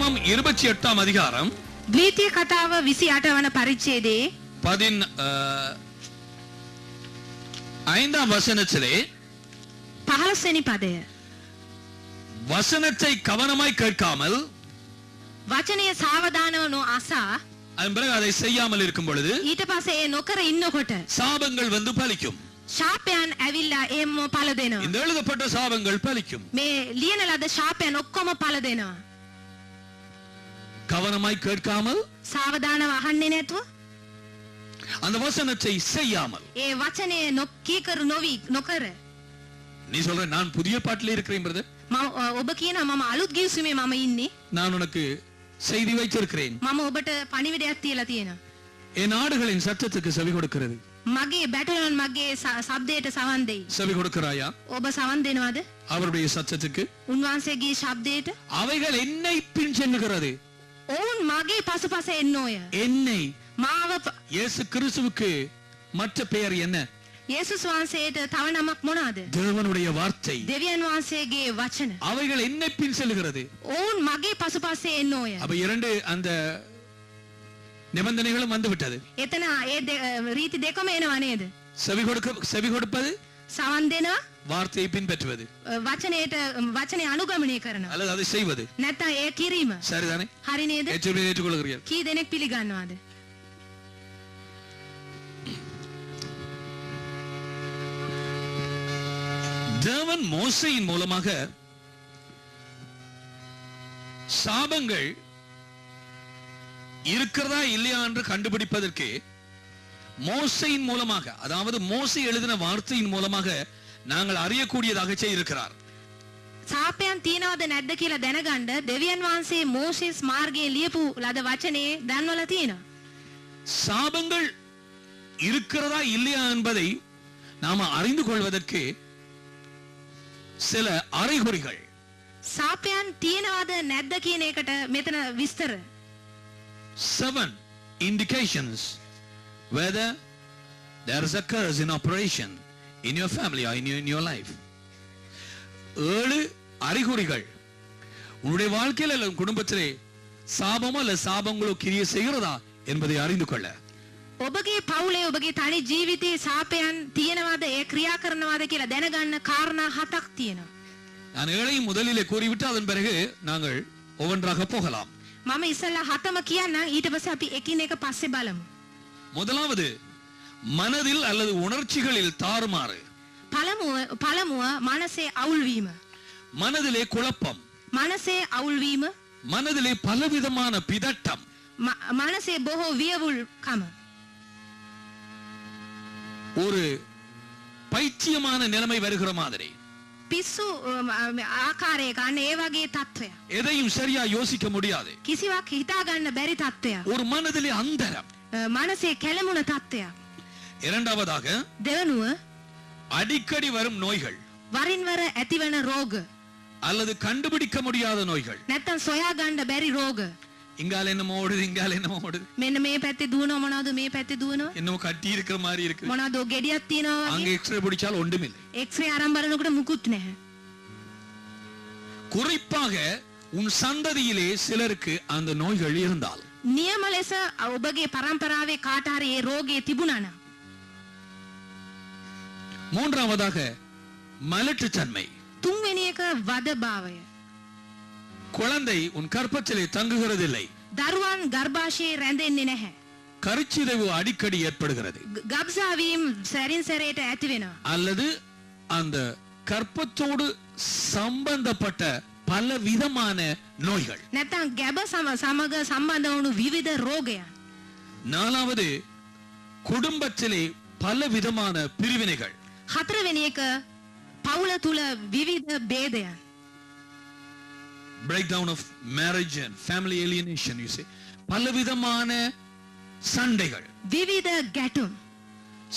உபாகமம் 28 அதிகாரம் ද්විතීය කතාව 28 වන පරිච්ඡේදයේ 5 வசனத்திலே 15 වෙනි පදය வசனத்தை கவனமாய் கேட்காமல் වචනය සාවධානව නොඅසා அதன் பிறகு அதை செய்யாமல் இருக்கும் பொழுது ඊට පස්සේ ඒ නොකර ඉන්නකොට சாபங்கள் வந்து பலிக்கும். ශාපයන් ඇවිල්ලා ඒම පළ දෙනවා. இந்த எழுதப்பட்ட சாபங்கள் பலிக்கும். මේ ලියන ලද ශාපයන් ඔක්කොම පළ දෙනවා. கவனமாய் கேட்காமல் සාවධානව අහන්නේ නැතුව அந்த வசனத்தை செய்யாமல். ඒ වචනය නොකීකරු නොවි නොකර நீ சொல்ற நான் புதிய பாட்டில் இருக்கிறேன் பிரதர், ඔබ කියනවා මම අලුත් ගිවිසුමේ මම ඉන්නේ, நான் உனக்கு செய்தி வைத்திருக்கிறேன், මම ඔබට පණිවිඩයක් තියලා තියෙනවා, என் ஆடுகளின் சத்தத்துக்கு செவி கொடுக்கிறது. මගේ බැටළුවන් මගේ ශබ්දයට සවන් දෙයි. செவி கொடுக்கிறாயா? ඔබ සවන් දෙනවද அவருடைய சத்தத்துக்கு? උන්වහන්සේගේ ශබ්දයට? அவைகள் என்னை பின் செல்லுகிறது. ඔවුන් මගේ පසුපස එන්නෝය. என்னை මාව இயேசு கிறிஸ்துவுக்கு மற்ற பெயர் என்ன? යේසුස් වහන්සේට තව නමක් මොනවාද? தேவனுடைய வார்த்தை. දෙවියන් වහන්සේගේ වචන. அவைகள் என்னை பின் செல்லுகிறது. ඔවුන් මගේ පසුපස්සේ එන්නෝය. அப்ப இரண்டு அந்த நிபந்தனைகளும் வந்து விட்டது. එතන ඒ රීති දෙකම එනවා නේද? செவி கொடுப்பது, සවන් දෙනවා, வார்த்தையை பின்பற்றுவது, වචනය අනුගමනය කරනවා, அல்லது அதை செய்வது. නැත්නම් ඒ කිරීම. சரிதானே? හරි නේද? ஏற்றுக்கொள்கிறீர்கள்? කී දෙනෙක් පිළිගන්නවද? தேவன் மோசேயின் மூலமாக சாபங்கள் இருக்கிறதா இல்லையா என்று கண்டுபிடிப்பதற்கு மோசேயின் மூலமாக, அதாவது மோசே எழுதின வார்த்தையின் மூலமாக நாங்கள் அறியக்கூடியதாக செய்திருக்கிறார். සාපයන් තියනවද නැද්ද කියලා දැනගන්න දෙවියන් වහන්සේ මෝසෙස් මාර්ගයේ ලියපු ලද වචනේ දන්වලා තියෙනවා. சாபங்கள் இருக்கிறதா இல்லையா என்பதை நாம அறிந்து கொள்வதற்கு சில அறிகுறிகள். සාපයන් තියනවද නැද්ද කියන එකට මෙතන විස්තර. 7 indications whether there is a curse in operation in your family or in your life. 7 அறிகுறிகள் உன்னுடைய வாழ்க்கையில் அல்ல குடும்பத்திலே சாபமோ அல்ல சாபங்களோ கிரியை செய்கிறதா என்பதை அறிந்து கொள்ள. ඔබගේ පවුලේ ඔබගේ තනි ජීවිතයේ සාපයන් තියනවද ඒ ක්‍රියා කරනවද කියලා දැනගන්න කාරණා 7ක් තියෙනවා. நான் 7 முதலிலே கூறிவிட்டு அதன் பிறகு நாங்கள் ஒவ்வொன்றாக போகலாம். මම ඉස්සෙල්ලා 7ම කියන්නම්, ඊට පස්සේ අපි එකින් එක පස්සේ බලමු. முதலாவது மனதில் அல்லது உணர்ச்சிகளில் தாறுமாறு. පළමුව මනසේ අවුල් වීම. மனதிலே குழப்பம், මනසේ අවුල් වීම, மனதிலே பலவிதமான பிதட்டம், මනසේ බොහෝ වියවුල් කම, ஒரு பைத்தியமான நிலைமை வருகிற மாதிரி, පිස්සු ආකාරයක අන්න ඒ වගේ තත්ත්වයක්, எதையும் சரியா யோசிக்க முடியாது, කිසිවක් හිතා ගන්න බැරි තත්ත්වයක්, ஒரு மனதிலே அந்தரம். මනසේ කැළමුණ තත්ත්වයක්. இரண்டாவதாக දෙවනුව அடிக்கடி வரும் நோய்கள் වරින් වර ඇතිවන රෝග, அல்லது கண்டுபிடிக்க முடியாத நோய்கள். නැත්තම් සොයා ගන්න බැරි රෝග. இங்கால என்னமோ ஓடுது, இங்கால என்னமோ ஓடுது, මෙන්න මේ පැත්තේ දුවනවා, මොනවද මේ පැත්තේ දුවනවා, என்னமோ கட்டி இருக்கிற மாதிரி இருக்கு, මොනවද ගෙඩියක් තියනවා அங்க වගේ, எக்ஸ்ரே பிடிச்சால் ஒன்றுமில்லை. එක්ස්රේ අරන් බලනකොට මුකුත් නැහැ. குறிப்பாக உன் சந்ததியிலே சிலருக்கு அந்த நோய்கள் இருந்தால், නියම ලෙස ඔබගේ පරම්පරාවේ කාට හරි ඒ රෝගේ තිබුණා නම්. மூன்றாவதாக மலட்டுத்தன்மை. තුන්වෙනි එක වදභාවය. குழந்தை உன் கற்பத்திலே தங்குகிறதில்லை, දරුවන් ගර්භාෂයේ රැඳෙන්නේ නැහැ. கருச்சிதைவு அடிக்கடி ஏற்படுகிறது, ගබ්සා වීම සැරින් සැරේට ඇති වෙනවා. அல்லது அந்த கற்பத்தோடு சம்பந்தப்பட்ட பல விதமான நோய்கள். නැත්නම් ගැබ සමග සම්බන්ධ වුණු විවිධ රෝගයන්. நாலாவது குடும்பத்திலே பல விதமான பிரிவினைகள். හතරවෙනි එක පවුල තුල විවිධ ભેදයන්. breakdown of marriage and family alienation, you say. பல விதமான சண்டைகள், විවිධ ගැටුම්.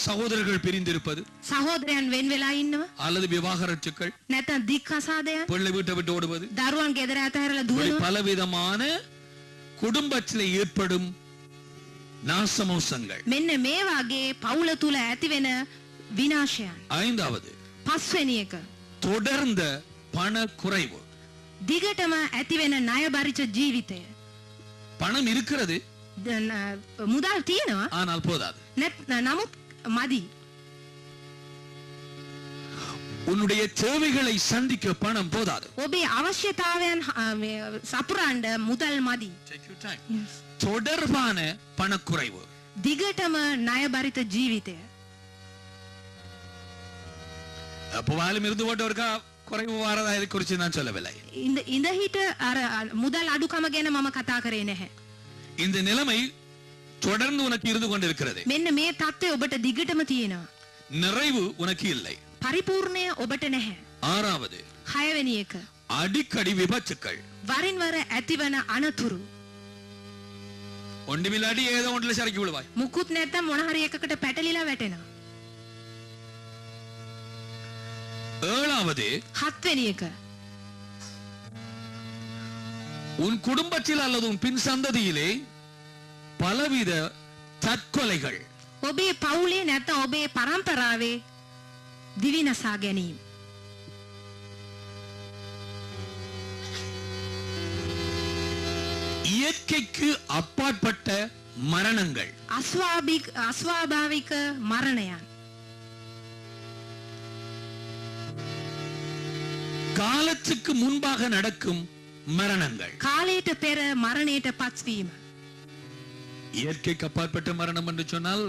சகோதரர்கள் பிரிந்திருப்பது, සහෝදරයන් වෙන් වෙලා ඉන්නවා, அல்லது விவாகரத்துக்கள், නැත්නම් දික්කසාදයන්, பிள்ளை வீட்டை விட்டு ஓடுவது, දරුවන් ගෙදර අතහැරලා இப்படி දුවනවා. பல விதமான குடும்பத்திலே ஏற்படும் நாசமோசங்கள். මෙන්න මේ වගේ පවුල තුල ඇති වෙන විනාශයන්. ஐந்தாவது පස්වෙනි එක தொடர்ந்த பண குறைவு. දිගටම ඇති වෙන ණය බරිත ජීවිතය. பணம் இருக்கிறது, මුදල් තියෙනවා. ஆனால் போதாது. නමුත් මදි. உன்னுடைய தேவைகளை சந்திக்க பணம் போதாது. ඔබේ අවශ්‍යතාවයන් සපුරන්න මුදල් මදි. Take your time. தொடர்பான பணக்குறைவு. දිගටම ණය බරිත ජීවිතය. அப்பவாலும் இருந்து போட்டவருக்கா குறைவு வாரதா இதை குறித்து நான் சொல்லவில்லை. ඉඳ හිට අර මුදල් අඩුකම ගැන මම කතා කරේ නැහැ. இந்த நிலைமை தொடர்ந்து உனக்கு இருந்து கொண்டிருக்கிறது. මෙන්න මේ தත්ත්වය ඔබට දිගටම තියෙනවා. நிறைவு உனக்கு இல்லை. පරිපූර්ණය ඔබට නැහැ. ஆறாவது, 6 වෙනි එක. அடிக்கடி விபத்துக்கள். වරින් වර ඇතිවන අනතුරු. ஒன்றுமில்லாடி ஏதோ ஒன்றில் சறுக்கி விழுவாய். මුකුත් නැත්තම් මොන හරි එකකට පැටලිලා වැටෙනවා. ஏழாவது, 7 වෙනි එක. உன் குடும்பத்தில் அல்லது உன் பின் சந்ததியிலே பலவித தற்கொலைகள். ඔබේ පවුලේ නැත්නම් ඔබේ පරම්පරාවේ දිවිනසා ගැනීම. இயற்கைக்கு அப்பாற்பட்ட மரணங்கள். අස්වාභාවික මරණයන්. காலத்துக்கு முன்பாக நடக்கும் மரணங்கள். කාලයට පෙර මරණයට පත්වීම. இயற்கைக்கு அப்பாற்பட்ட மரணம் என்று சொன்னால்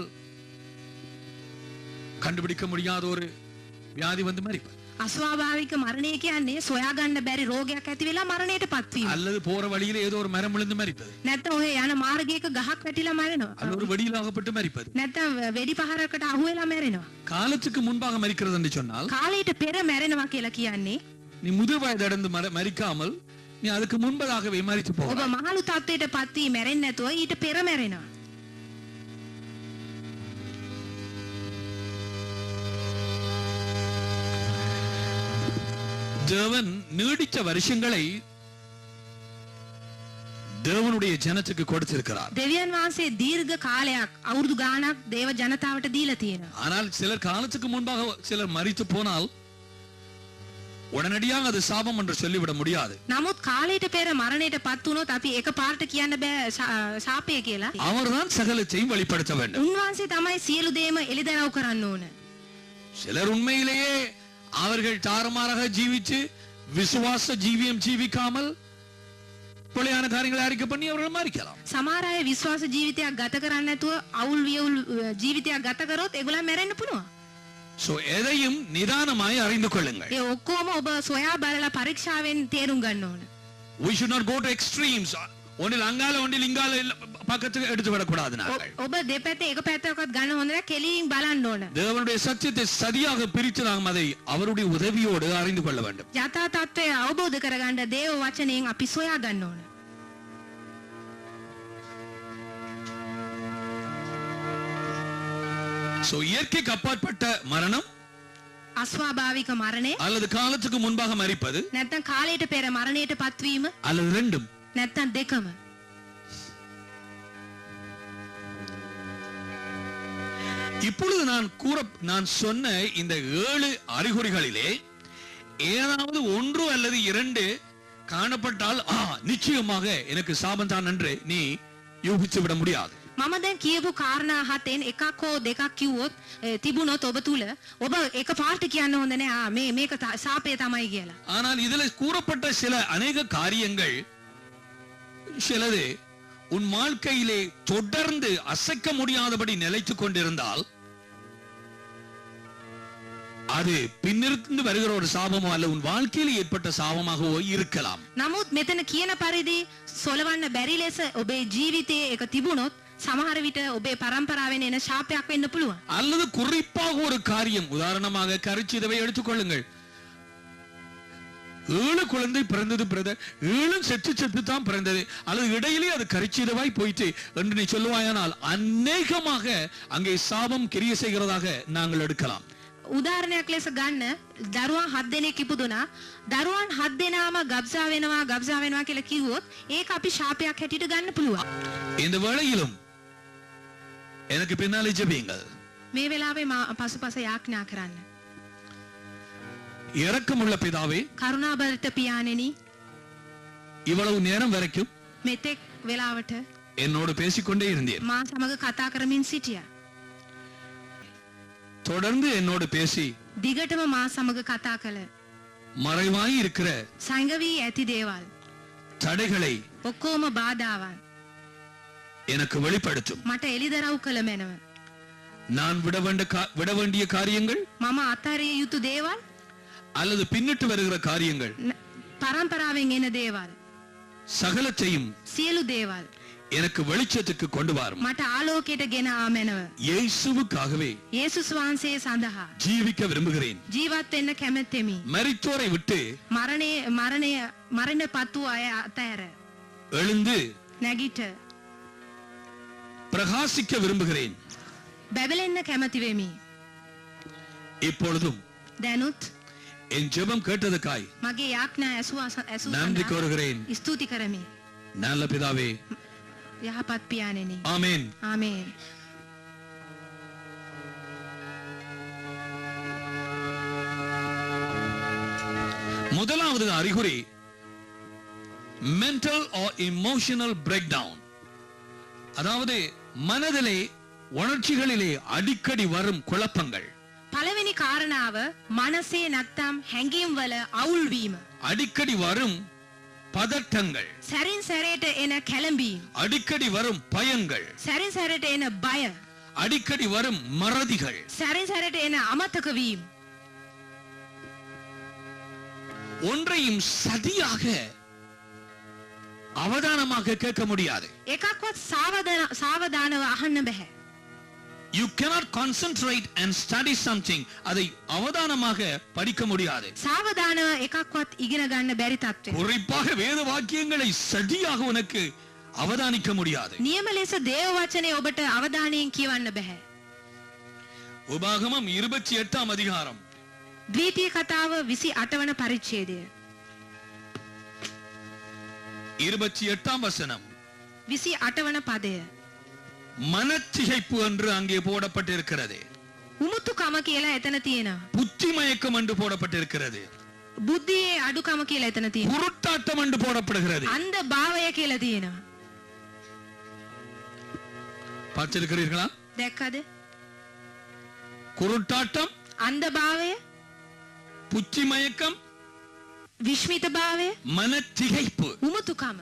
கண்டுபிடிக்க முடியாத ஒரு வியாதி வந்து மரிப்பது. අස්වාභාවික මරණය කියන්නේ සොයාගන්න බැරි රෝගයක් ඇති වෙලා මරණයට පත්වීම. அல்லது போற வழியில ஏதோ ஒரு மரம் விழுந்து மரிப்பது. නැත්නම් ඔය යන මාර්ගයක ගහක් වැටිලා මැරෙනවා. அல்லது ஒரு வெடியில் அகப்பட்டு மரிப்பது. නැත්නම් වෙඩි පහරකට අහු වෙලා මැරෙනවා. காலத்துக்கு முன்பாக மரிக்கிறது என்று சொன்னால் කාලයට පෙර මැරෙනවා කියලා කියන්නේ நீ முதிர் வயது அடைந்து மரிக்காமல் நீ அதுக்கு முன்பதாகவே மரித்து ඔබ போகிறாய். මහලු තත්ත්වයට පත් වී මැරෙන්නේ නැතුව ඊට පෙර මැරෙනවා. தேவன் நீடித்த வருஷங்களை தேவனுடைய ஜனத்துக்கு கொடுத்திருக்கிறார். දෙවියන් වහන්සේ දීර්ඝ කාලයක් අවුරුදු ගාණක් දේව ජනතාවට දීලා තියෙනවා. ஆனால் சிலர் காலத்துக்கு முன்பாக சிலர் மரித்து போனால் உடனடியாக அது சாபம் என்று சொல்லிவிட முடியாது. නමුත් කාලයට පෙර මරණයට පත් වුණොත් අපි එක පාරට කියන්න බෑ ශාපය කියලා. அவர்தான் சகலத்தையும் வெளிப்படுத்த வேண்டும். උන්වහන්සේ තමයි සියලු දේම එළිදරව් කරන්න ඕන. சிலர் உண்மையிலேயே அவர்கள் தாறுமாறாக ஜீவிச்சு விசுவாச ஜீவியம் ஜீவிக்காமல் பொய்யான காரியங்களை அறிக்கை பண்ணி அவர்கள் மரிக்கலாம். සමහර අය විශ්වාස ජීවිතයක් ගත කරන්නේ නැතුව අවුල් වියවුල් ජීවිතයක් ගත කරොත් ඒගොල්ලන් මැරෙන්න පුළුවන්. சோ எதையும் நிதானமாய் அறிந்து கொள்ளுங்கள். ඒ ඔක්කොම ඔබ සොයා බලලා පරීක්ෂාවෙන් තේරුම් ගන්න ඕන. We should not go to extremes. ஒன்றில் அங்கால ஒன்றில் இங்கால பக்கத்துக்கு எடுத்து விடக்கூடாது. நாங்கள் ඔබ දෙපැත්තේ එක පැත්තකවත් ගන්න හොඳ නැහැ. කෙලින් බලන්න ඕන. தேவனுடைய சத்தியத்தை சரியாக பிரித்து நாம் அதை அவருடைய உதவியோடு அறிந்து கொள்ள வேண்டும். යථා තත්ත්වය අවබෝධ කරගන්න දේව වචනයෙන් අපි සොයා ගන්න ඕන. சோ இயற்கைக்கு அப்பாற்பட்ட மரணம் අස්වාභාවික මරණය அல்லது காலத்துக்கு முன்பாக மரிப்பது නැත්නම් කාලයට පෙර මරණයට පත්වීම அல்லது ரெண்டும். නැත්නම් දෙකම. இப்பொழுது நான் சொன்ன இந்த 7 அறிகுறிகளிலே ஏதாவது ஒன்று அல்லது இரண்டு காணப்பட்டால் நிச்சயமாக எனக்கு சாபம் தான் என்று நீ யூகித்து விட முடியாது. මම දැන් කියපු කාරණා හතෙන් එකක් හෝ දෙකක් කිව්වොත් තිබුණොත් ඔබ තුල ඔබ එක පාට කියන්න හොඳ නෑ මේක සාපේ තමයි කියලා. ஆனால் இதில் கூறப்பட்ட சில அநேக காரியங்கள் சிலது உன் வாழ்க்கையிலே தொடர்ந்து அசைக்க முடியாதபடி நிலைத்துக் கொண்டிருந்தால் அது பின்னிருந்து வருகிற ஒரு சாபமோ அல்ல உன் வாழ்க்கையில் ஏற்பட்ட சாபமாகவோ இருக்கலாம். නමුත් මෙතන කියන පරිදි සොලවන්න බැරි ලෙස ඔබේ ජීවිතයේ එක තිබුණොත් සමහර විට ඔබේ පරම්පරාවෙන් එන ශාපයක් වෙන්න පුළුවන්. அல்லது குறிப்பாக ஒரு காரியம், உதாரணமாக கருச்சிதவை எடுத்துக்கொள்ளுங்கள். 7 குழந்தை பிறந்தது பிரதர், 7 செத்து தான் பிறந்தது, அல்லது இடையிலே அது கருச்சிதவாய் போயிட்டு என்று நீ சொல்லுவாயானால் அநேகமாக அங்கே சாபம் கிரிய செய்கிறதாக நாங்கள் எடுக்கலாம். උදාහරණයක් ලෙස ගන්න දරුවන් 7 දෙනෙක් ඉපදුනා. දරුවන් 7 දෙනාම ගබ්සා වෙනවා කියලා කිව්වොත් ඒක අපි ශාපයක් හැටියට ගන්න පුළුවන්. இந்த வேளையிலும் எனக்கு பின்னாலே ஜெபியுங்கள். මේ වෙලාවේ පසුපස යාඥා කරන්න. இரக்கமுள்ள பிதாவே, කරුණාබරිත පියාණෙනි, இவ்வளவு நேரம் வரைக்கும் මෙතෙක් වෙලාවට என்னோடு பேசிக்கொண்டே இருந்தீர். මා සමග කතා කරමින් සිටියා. தொடர்ந்து என்னோடு பேசி දිගටම මා සමග කතා කළ மறைவாய் இருக்கிற සංගවී ඇති දේවල් தடைகளை ඔක්කොම බාධාවන් எனக்கு வெளிப்படுத்தும். මට එළිදරව් කළ මැනව. நான் விட வேண்டிய காரியங்கள் මම අත්හැරිය යුතු දේවල් அல்லது பின்னிட்டு வருகிற காரியங்கள் පරම්පරාවෙන් එන දේවල් சகலத்தையும் සියලු දේවල් எனக்கு வெளிச்சத்துக்கு கொண்டு வரும். මට ආලෝකයට ගෙන ආ මැනව. இயேசுவுக்காகவே යේසුස් වහන්සේ සඳහා ஜீவிக்க விரும்புகிறேன். ජීවත් වෙන්න කැමැත්තෙමි. மரித்தோரை விட்டு මරණය පත් වූ අය අතහැර எழுந்து නැගිට பிரகாசிக்க விரும்புகிறேன். බැබලෙන්න කැමති වෙමි. இப்பொழுதும் දැනුත් என் ஜெபம் கேட்டதுக்காய் මගේ යාඥා ඇසූ நன்றி கூறுகிறேன். ස්තුති කරමි. நல்ல பிதாவே, යහපත් පියාණෙනි. ஆமென். ආමේන්. முதலாவது அறிகுறி mental or emotional breakdown. அதாவது மனதிலே உணர்ச்சிகளிலே அடிக்கடி வரும் குழப்பங்கள். පළවෙනි කාරණාව මනසේ නැත්තම් හැඟීම් වල අවුල් වීම. அடிக்கடி வரும் பதட்டங்கள். සැරින් සැරේට එන කැළඹීම්. அடிக்கடி வரும் பயங்கள். සැරින් සැරේට එන බය. அடிக்கடி வரும் மறதிகள். සැරින් සැරේට එන අමතක වීම. ஒன்றையும் சரியாக அவதானமாக கேட்க முடியாது. එකක්වත් සාවධානව අහන්න බෑ. You cannot concentrate and study something. அதை அவதானமாக படிக்க முடியாது. සාවධානව එකක්වත් ඉගෙන ගන්න බැරි තත්ත්වය. குறிப்பாக வேத வாக்கியங்களை சரியாக உனக்கு அவதானிக்க முடியாது. නියම ලෙස දේව වචනේ ඔබට අවධානයෙන් කියවන්න බෑ. உபாகமம் 28 அதிகாரம் ද්විතීය කතාව 28 වන පරිච්ඡේදය 28 வசனம் 28 වන පදය. மனத்திகைப்பு என்று அங்கே போடப்பட்டிருக்கிறது. උමුතුකම කියලා එතන තියෙනවා. புத்தி மயக்கம் என்று போடப்பட்டிருக்கிறது. බුද්ධියේ අඩුකම කියලා එතන තියෙනවා. குருட்டாட்டம் என்று போடப்படுகிறது. අන්ධ භාවය කියලා තියෙනවා. பார்த்திருக்கிறீர்களா? දැක්කද? குருட்டாட்டம், අන්ධ භාවය, புத்தி மயக்கம், විශ්මිත භාවය, மனத்திகைப்பு. උමුතුකම.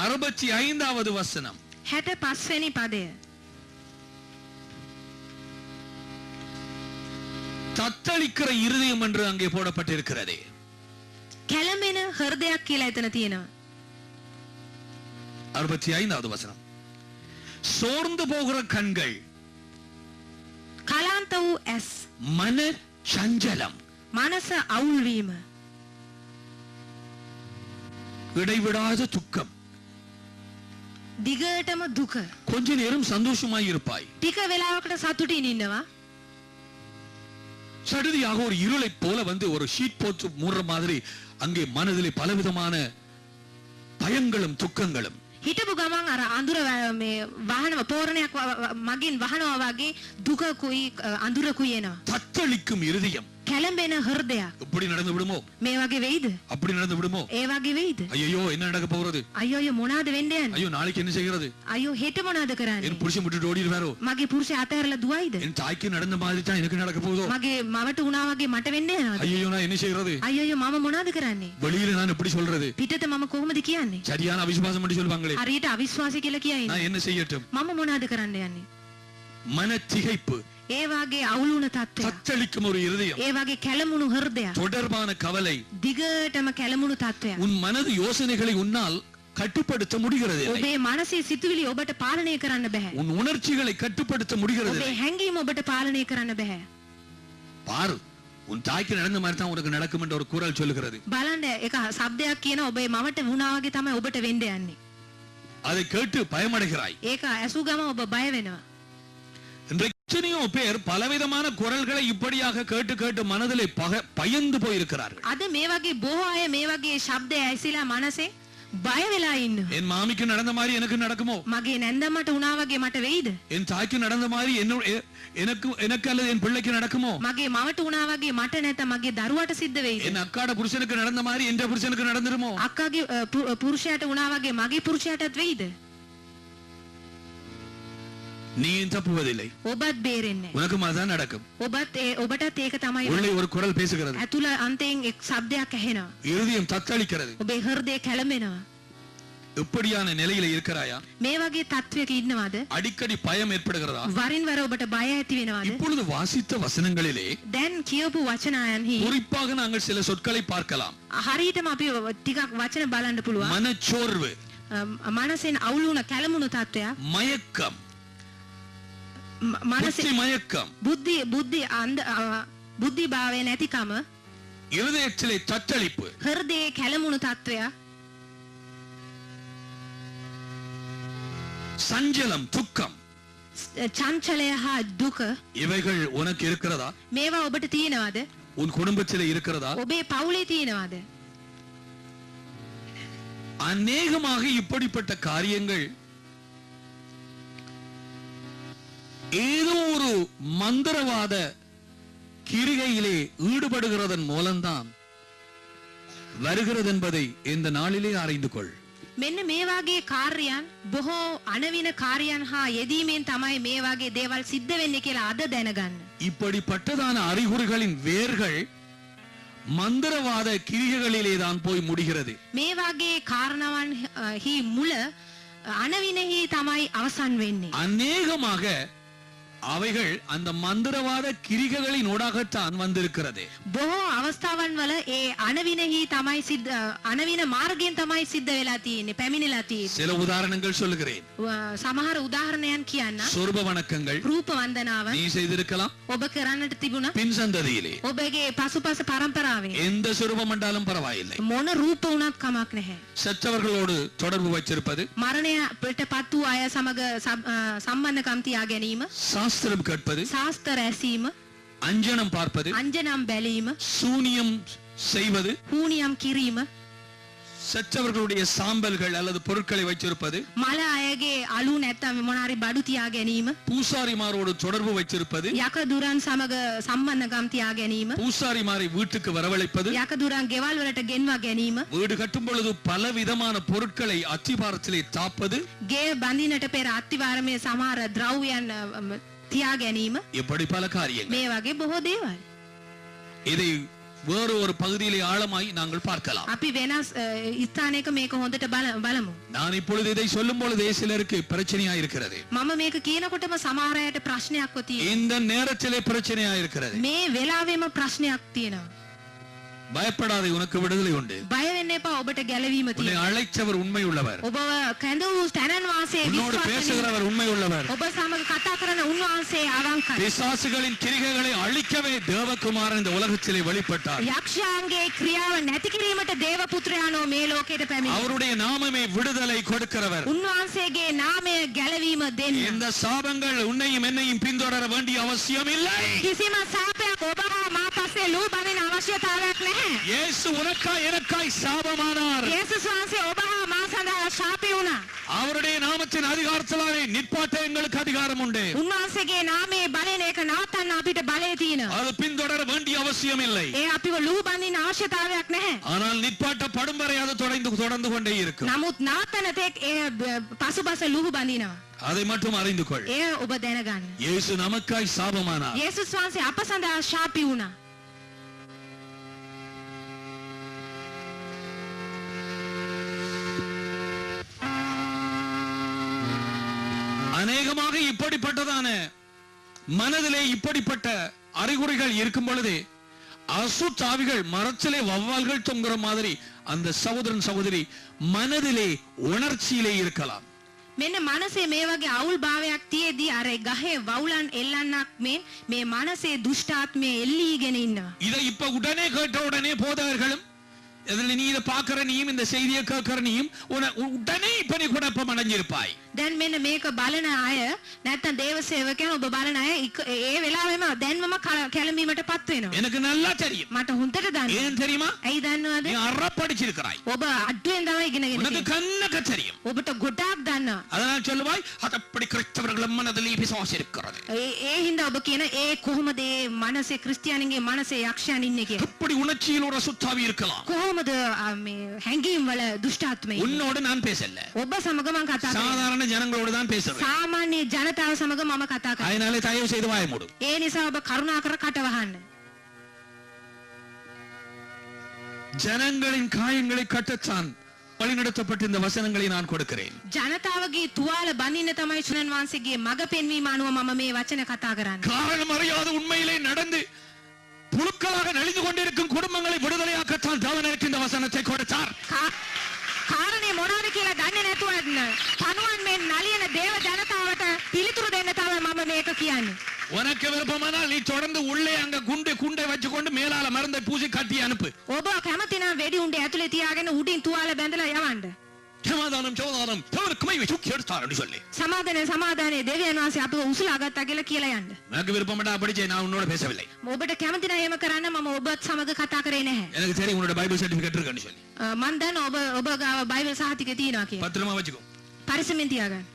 அறுபத்தி ஐந்தாவது வசனம் 65 වෙනි පදය. தத்தளிக்கிற இருதயம் என்று அங்கே போடப்பட்டிருக்கிறது. කැළඹෙන හෘදයක් කියලා එතන තියෙනවා. 65வது வசனம். சோர்ந்து போகிற கண்கள், කලාන්ත වූ ඇස්, மன சஞ்சலம், මනස අවුල් වීම, இடைவிடாத துக்கம். දිගටම දුක. கொஞ்ச நேரம் சந்தோஷமாய் இருப்பாய், ටික වෙලාවකට සතුටින් ඉන්නවා. சடுதியாக ஒரு இருளை போல வந்து ஒரு ஷீட் போட்டு மூடுற மாதிரி அங்கே மனதிலே பலவிதமான பயங்களும் துக்கங்களும். හිටපු ගමන් අර අඳුර මේ වාහන පෝරණයක් මගින් වහනවා වගේ දුකකුයි අඳුරකුයි එනවා. தத்தளிக்கும் இருதயம். කැළඹෙන හෘදයක්. இப்படி நடந்து விடுமோ? මේ වගේ වෙයිද? அப்படி நடந்து விடுமோ? ඒ වගේ වෙයිද? ஐயோ என்ன நடக்க போகிறது? අයියෝ මොනවාද වෙන්න යන්නේ? ஐயோ நாளைக்கு என்ன செய்கிறது? අයියෝ හෙට මොනවාද කරන්නේ? என் புருஷன் விட்டுட்டு ஓடிடுவாரோ? මගේ පුරුෂයා අතහැරලා දුවයිද? என் தாய்க்கு நடந்த மாதிரி தான் எனக்கு நடக்க போகுதோ? මගේ මවට වුණා වගේ මට වෙන්න යනවද? ஐயோ நான் என்ன செய்கிறது? අයියෝ මම මොනවාද කරන්නේ? வெளியில நான் எப்படி சொல்றது? පිටත මම කොහොමද කියන්නේ? சரியான அவிசுவாசம் என்று சொல்வாங்களே, හරියට අවිශ්වාසී කියලා කියයි. நான் என்ன செய்யட்டும்? මම මොනවාද කරන්න යන්නේ? மனத்திகைப்பு, ඒ වගේ අවුල් වුණ තත්ත්වයක්. தத்தளிக்கும் ஒரு இருதயம், ඒ වගේ කැළමුණු හෘදයක්. தொடர்பான கவலை. දිගටම කැළමුණු තත්ත්වයක්. உன் மனது யோசனைகளை உன்னால் கட்டுப்படுத்த முடிகிறது இல்லை. ඔබේ මනසේ සිතුවිලි ඔබට පාලනය කරන්න බෑ. உன் உணர்ச்சிகளை கட்டுப்படுத்த முடிகிறது ඔබේ இல்லை. හැඟීම් ඔබට පාලනය කරන්න බෑ. பாரு, உன் தாய்க்கு நடந்த மாதிரி தான் உனக்கு நடக்கும் என்ற ஒரு குரல் சொல்லுகிறது. බලන්න එක શબ્දයක් කියන ඔබේ මවට වුණා වගේ තමයි ඔබට වෙන්න යන්නේ. அதை கேட்டு பயமடைகிறாய். ඒක ඇසු ගම ඔබ බය වෙනවා. இன்றைக்கு எத்தனையோ பேர் பலவிதமான குரல்களை இப்படியாக கேட்டு கேட்டு மனதிலே பயந்து போயிருக்கிறார்கள். අද මේ වගේ බොහෝ අය මේ වගේ ශබ්ද ඇසිලා මනසේ බය වෙලා ඉන්නවා. என் மாமிக்கு நடந்த மாதிரி எனக்கு நடக்குமோ? මගේ නැන්දමට වුණා වගේ මට වෙයිද? என் தாய்க்கு நடந்த மாதிரி எனக்கு அல்லது என் பிள்ளைக்கு நடக்குமோ? මගේ මවට වුණා වගේ මට නැත්නම් මගේ දරුවාට සිද්ධ වෙයිද? என் அக்காட புருஷனுக்கு நடந்த மாதிரி என் புருஷனுக்கு நடந்துருமோ? අක්කාගේ පුරුෂයාට වුණා වගේ මගේ පුරුෂයාටත් වෙයිද? நீ தப்புவதில்லை. ඔබත් බේරෙන්නේ නැහැ. உனக்கு அதான் நடக்கும். ඔබටත් ඒක තමයි. உள்ளே ஒரு குரல் பேசுகிறது. ඇතුළ අන්තයෙන් එක් શબ્දයක් ඇහෙනවා. இருதயம் தத்தளிக்கிறது. ඔබේ හෘදය කැළඹෙනවා. எப்படியான நிலையில இருக்கிறாயா? මේ වගේ තත්වයක ඉන්නවද? அடிக்கடி பயம் ஏற்படுகிறதா? වරින් වර ඔබට බය ඇති වෙනවද? இப்பொழுது வாசித்த வசனங்களிலே දැන් කියවපු වචනයන්හි குறிப்பாக நாங்கள் சில சொற்களை பார்க்கலாம். හරියටම අපි ටිකක් වචන බලන්න පුළුවන්. மனச்சோர்வு, මනසෙන් අවුල් වුණ කැළඹුණු තත්වයක්, மயக்கம், මනසේ புத்தி மயக்கம், බුද්ධි භාවය නැතිකම, இருதயத்திலே தத்தளிப்பு, හෘදයේ කැළඹුණු තත්වයක්, சஞ்சலம், துக்கம், චංචලය හා දුක, இவைகள் உனக்கு இருக்கிறதா? මේවා ඔබට තියෙනවද? உன் குடும்பத்திலே இருக்கிறதா? ඔබේ පවුලේ තියෙනවද? அநேகமாக இப்படிப்பட்ட காரியங்கள் ஏதோ ஒரு மந்திரவாத கிரிகையிலே ஈடுபடுகிறதன் மூலம்தான் வருகிறது என்பதை இந்த நாளிலே அறிந்து கொள். මෙන්න මේ වගේ කාර්යයන් බොහෝ අනවින කාර්යයන් හා යෙදීමෙන් තමයි මේ වගේ දේවල් සිද්ධ වෙන්නේ කියලා අද දැනගන්න. இப்படிப்பட்டதான அறிகுறிகளின் வேர்கள் மந்திரவாத கிரிகைகளிலே தான் போய் முடிகிறது. මේ වගේ කාරණාවන් හි මුල අනවිනෙහි තමයි අවසන් වෙන්නේ. அநேகமாக அவைகள் அந்த மந்திரவாத கிரிகைகளின் ஊடாகத்தான் வந்திருக்கிறது. බොහෝ අවස්ථාවන් වල ඒ අනවිනෙහි තමයි අනවින මාර්ගයෙන් තමයි සිද්ධ වෙලා තියෙන්නේ, පැමිණලා තියෙන්නේ. சில உதாரணங்கள் சொல்லுகிறேன். සමහර උදාහරණයන් කියන්න. சொர்ப வணக்கங்கள் රූප වන්දනාව நீ செய்திருக்கலாம். ඔබ කරන්නට තිබුණා. பின் சந்ததியிலே ඔබගේ පසුපස පරම්පරාවේ எந்த சொரூபம் என்றாலும் பரவாயில்லை. මොන රූප වුණත් කමක් නැහැ. செத்தவர்களோடு தொடர்பு வச்சிருப்பது, මරණයට පත් වූ අය සමග සම්බන්ධකම් තියා ගැනීම, சாஸ்திரம் கேட்பது, ශාස්ත්‍ර ඇසීම, அஞ்சனம் பார்ப்பது, අංජනම් බැලීම, சூனியம் செய்வது, හූනියම් කිරීම, செத்தவர்களுடைய சாம்பல்கள் அல்லது பொருட்களை வச்சிருப்பது, මල අයගේ අලු නැත්නම් මොනාරි බඩු තියා ගැනීම, பூசாரிமாரோடு தொடர்பு வச்சிருப்பது, යකදුරන් සමග සම්බන්ධකම් තියා ගැනීම, பூசாரிமாரை வீட்டுக்கு வரவழைப்பது, යකදුරන් ගෙවල් වලට ගෙන්වා ගැනීම, வீடு கட்டும் பொழுது பல விதமான பொருட்களை அத்திபாரத்திலே தாப்பது, ගේ බඳිනට පෙර අත්තිවාරමේ සමහර ද්‍රව්‍යයන් තියා ගැනීම, இப்படி பல காரியங்கள். මේ වගේ බොහෝ දේවල්. இதை வேறு ஒரு பகுதியிலே ஆழமாய் நாங்கள் பார்க்கலாம். අපි වෙනස් ස්ථානයක මේක හොඳට බලමු. நான் இப்பொழுது இதை சொல்லும் பொழுது சிலருக்கு பிரச்சனையா இருக்கிறது. මම මේක කියනකොටම සමහර අයට ප්‍රශ්නයක් තියෙනවා. இந்த நேரத்திலே பிரச்சனையா இருக்கிறது. මේ වෙලාවෙම ප්‍රශ්නයක් තියෙනවා. பயப்படாதே, உனக்கு விடுதலை உண்டு. බය වෙන්න එපා, ඔබට ගැලවීම உன்னை තියෙනවා. அழைத்தவர் உண்மை உள்ளவர். ඔබ කැඳවූ තැනන් වාසේ உன்னோடு විශ්වාසනීය. பேசுகிறவர் உண்மை உள்ளவர். ඔබ සමග කතා කරන උන්වහන්සේ අවංකයි. பிசாசுகளின் கிரிகைகளை அழிக்கவே தேவகுமாரன் இந்த உலகத்திலே வெளிப்பட்டார். යක්ෂයන්ගේ ක්‍රියාව නැති කිරීමට දේව පුත්‍රයාණෝ මේ ලෝකයට පැමිණි. அவருடைய நாமமே விடுதலை கொடுக்கிறவர். උන්වහන්සේගේ නාමය ගැලවීම දෙන්න. இந்த சாபங்கள் உன்னையும் என்னையும் பின்தொடர வேண்டிய அவசியம் இல்லை. කිසිම සාපයක් ඔබ හා මා පස්සේ ලූ බඳින අවශ්‍යතාවයක් නැහැ. இயேசு உனக்காய் எனக்காய் சாபமானார். යේසුස් වහන්සේ ඔබ හා මා සඳහා ශාපේ වුණා. அவருடைய நாமத்தின் அதிகாரத்தினாலே நிற்பாட்ட எங்களுக்கு அதிகாரம் உண்டு. උන්වහන්සේගේ නාමයේ බලයෙන් ඒක නවත්තන්න අපිට බලය තියෙනවා. அது பின்தொடர வேண்டிய அவசியம் இல்லை. ඒ අපිව ලූ බඳින අවශ්‍යතාවයක් නැහැ. ஆனால் நிற்பாட்டப்படும் வரை அது தொடர்ந்து கொண்டே இருக்கும். නමුත් නවත්තන තෙක් ඒ පසුබස ලුහු බඳිනවා. அதை மட்டும் அறிந்து கொள். ඒ ඔබ දැනගන්න. இயேசு நமக்காய் சாபமானார். යේසුස් වහන්සේ අප සඳහා ශාපි වුණා. அநேகமாக இப்படிப்பட்டதான மனதிலே இப்படிப்பட்ட அறிகுறிகள் இருக்கும் பொழுது அசுத்தாவிகள் மரத்திலே வவ்வால்கள் தொங்குற மாதிரி அந்த சகோதரன் சகோதரி மனதிலே உணர்ச்சியிலே இருக்கலாம். මෙන්න මනසේ මේ වගේ අවුල් භාවයක් තියේදී අර ගහේ වවුලන් එල්ලන්නක් මේ මනසේ දුෂ්ටාත්මය එල්ලීගෙන ඉන්නවා. இதை இப்ப உடனே கேட்ட உடனே போதகர்களும் இதில் நீ இதை பார்க்கிற நீயும் இந்த செய்தியை கேட்கிற நீயும் உடனே இப்ப நீ குழப்பம் அடைஞ்சிருப்பாய். දැන් මෙන්න මේක බලන අය නැත්තම් දේව සේවකයන් ඔබ බලන අය ඒ වෙලාවෙම දැන්වම කැළඹීමටපත් වෙනවා. எனக்கு நல்லா தெரியும். මට හොඳට දන්නවා. ஏன் தெரியுமா? ඇයි දන්නවද? நீ அற படிச்சிருக்கிறாய். ඔබ අඩුවෙන් තමයි ඉගෙනගෙන உனக்கு கண்ணக்க தெரியும். ඔබට ගොඩාක් දන්නවා. அதனால் சொல்லுவாய் அது அப்படி கிறிஸ்தவர்கள் மனதில் பிசாசு இருக்கிறது. ඒ හින්දා ඔබ කියන ඒ කොහොමද ඒ මනසේ ක්‍රිස්තියානිගේ මනසේ යක්ෂයන් ඉන්නේ කියලා. எப்படி உணர்ச்சியில் ஒரு அசுத்தாவி இருக்கலாம்? කොහොමද මේ හැංගීම් වල දුෂ්ටාත්මය? உன்னோடு நான் பேசல. ඔබ සමග මම කතා කරන්නේ. சாதாரண ஜனங்களோடு தான் பேசுறேன். සාමාන්‍ය ජනතාව සමග මම කතා කරන්නේ. அதனால தயவு செய்து வாயை மூடு. ඒ නිසා ඔබ කරුණාකර කට වහන්න. ஜனங்களின் காயங்களை கட்டத்தான் வழிநடத்தப்பட்ட இந்த வசனங்களை நான் கொடுக்கிறேன். ජනතාවගේ තුවාල බඳින්න තමයි සුනන් වහන්සේගේ මඟ පෙන්වීම අනුව මම මේ වචන කතා කරන්නේ. காரணம் அறியாத உண்மையிலே நடந்து புழுக்களாக நலிந்து கொண்டிருக்கும் குடும்பங்களை விடுதலையாக்கத்தான் தேவன் எனக்கு இந்த வசனத்தை கொடுத்தார். කාරණේ මොනවද කියලා දන්නේ නැතුව පණුවන් මේ නලියන දේව ජනතාවට පිළිතුරු දෙන්න තමයි මම මේක කියන්නේ. உனக்கு விருப்பமானால் நீ தொடர்ந்து உள்ளே அங்க குண்டை வச்சுக்கொண்டு மேலால மருந்தை பூசி கட்டி அனுப்பு. ඔබ කැමති නම් වෙඩි උණ්ඩේ ඇතුලේ තියාගෙන උඩින් තුවාල බැඳලා යවන්න. சமாதானம் சமாதானம் தவறுக்குமை தூக்கி எடுத்தார் சொல்லி சமாதானே சமாதானே தேவයන් වහන්සේ අපව උසලා ගත්තා කියලා කියලා යන්න. எனக்கு விருப்பமடா படிச்சே நான் உன்னோட பேசவில்லை. ඔබට කැමති නම් එහෙම කරන්න මම ඔබත් සමග කතා කරේ නැහැ. எனக்கு தெரியும் உன்னோட பைபிள் சர்டிபிகேட் இருக்குன்னு சொல்லி. මම දන්නවා ඔබ ගාව බයිබල් සහතිකය තියෙනවා කියලා. பத்திரமா வச்சுக்கோ. පරිස්සමෙන් තියාගන්න.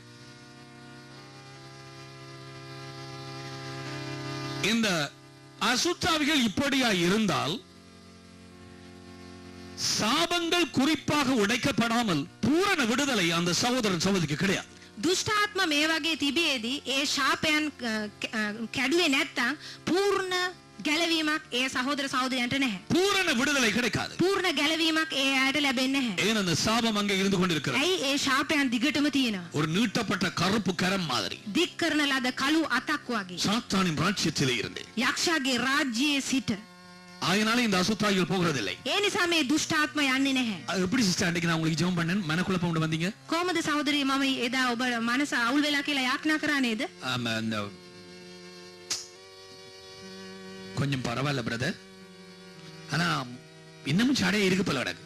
இந்த அசுத்தாவிகள் இப்படியா இருந்தால் சாபங்கள் குறிப்பாக உடைக்கப்படாமல் பூரண விடுதலை அந்த சகோதரன் சகோதரிக்கு கிடையாது. දුෂ්ටාත්ම මේ වගේ තිබේදී ඒ ශාපයන් කැඩුවේ නැත්තම් පූර්ණ ගැලවීමක් ඒ සහෝදර සහෝදරයන්ට නැහැ. பூரண விடுதலை கிடைக்காது. පූර්ණ ගැලවීමක් ඒ අයට ලැබෙන්නේ නැහැ. ஏன் அந்த சாபம் அங்கே இருந்து கொண்டிருக்கிறது? ඇයි ඒ ශාපයන් දිගටම තියෙනවා? ஒரு நீட்டப்பட்ட கருப்பு கரம் மாதிரி දික් කරන ලද කළු අතක් වගේ. சாத்தானின் ராஜ்யத்திலே இருந்து යක්ෂයාගේ රාජ්‍යයේ සිට. அதனால இந்த அசுத்தாவிகள் போகிறதில்லை. ඒ නිසා මේ දුෂ්ටාත්ම යන්නේ නැහැ. அது எப்படி சிஸ்டர் அன்னைக்கு நான் உங்களுக்கு ஜெபம் பண்ணேன் மனக்குழப்பம் கொண்டு வந்தீங்க? කොහොමද සහෝදරී මම එදා ඔබ මනස අවුල් වෙලා කියලා යාඥා කරා නේද? அந்த கொஞ்சம் பரவாயில்ல பிரதர். ஆனா இன்னமும் சடையே இருக்கு போல கிடக்கு.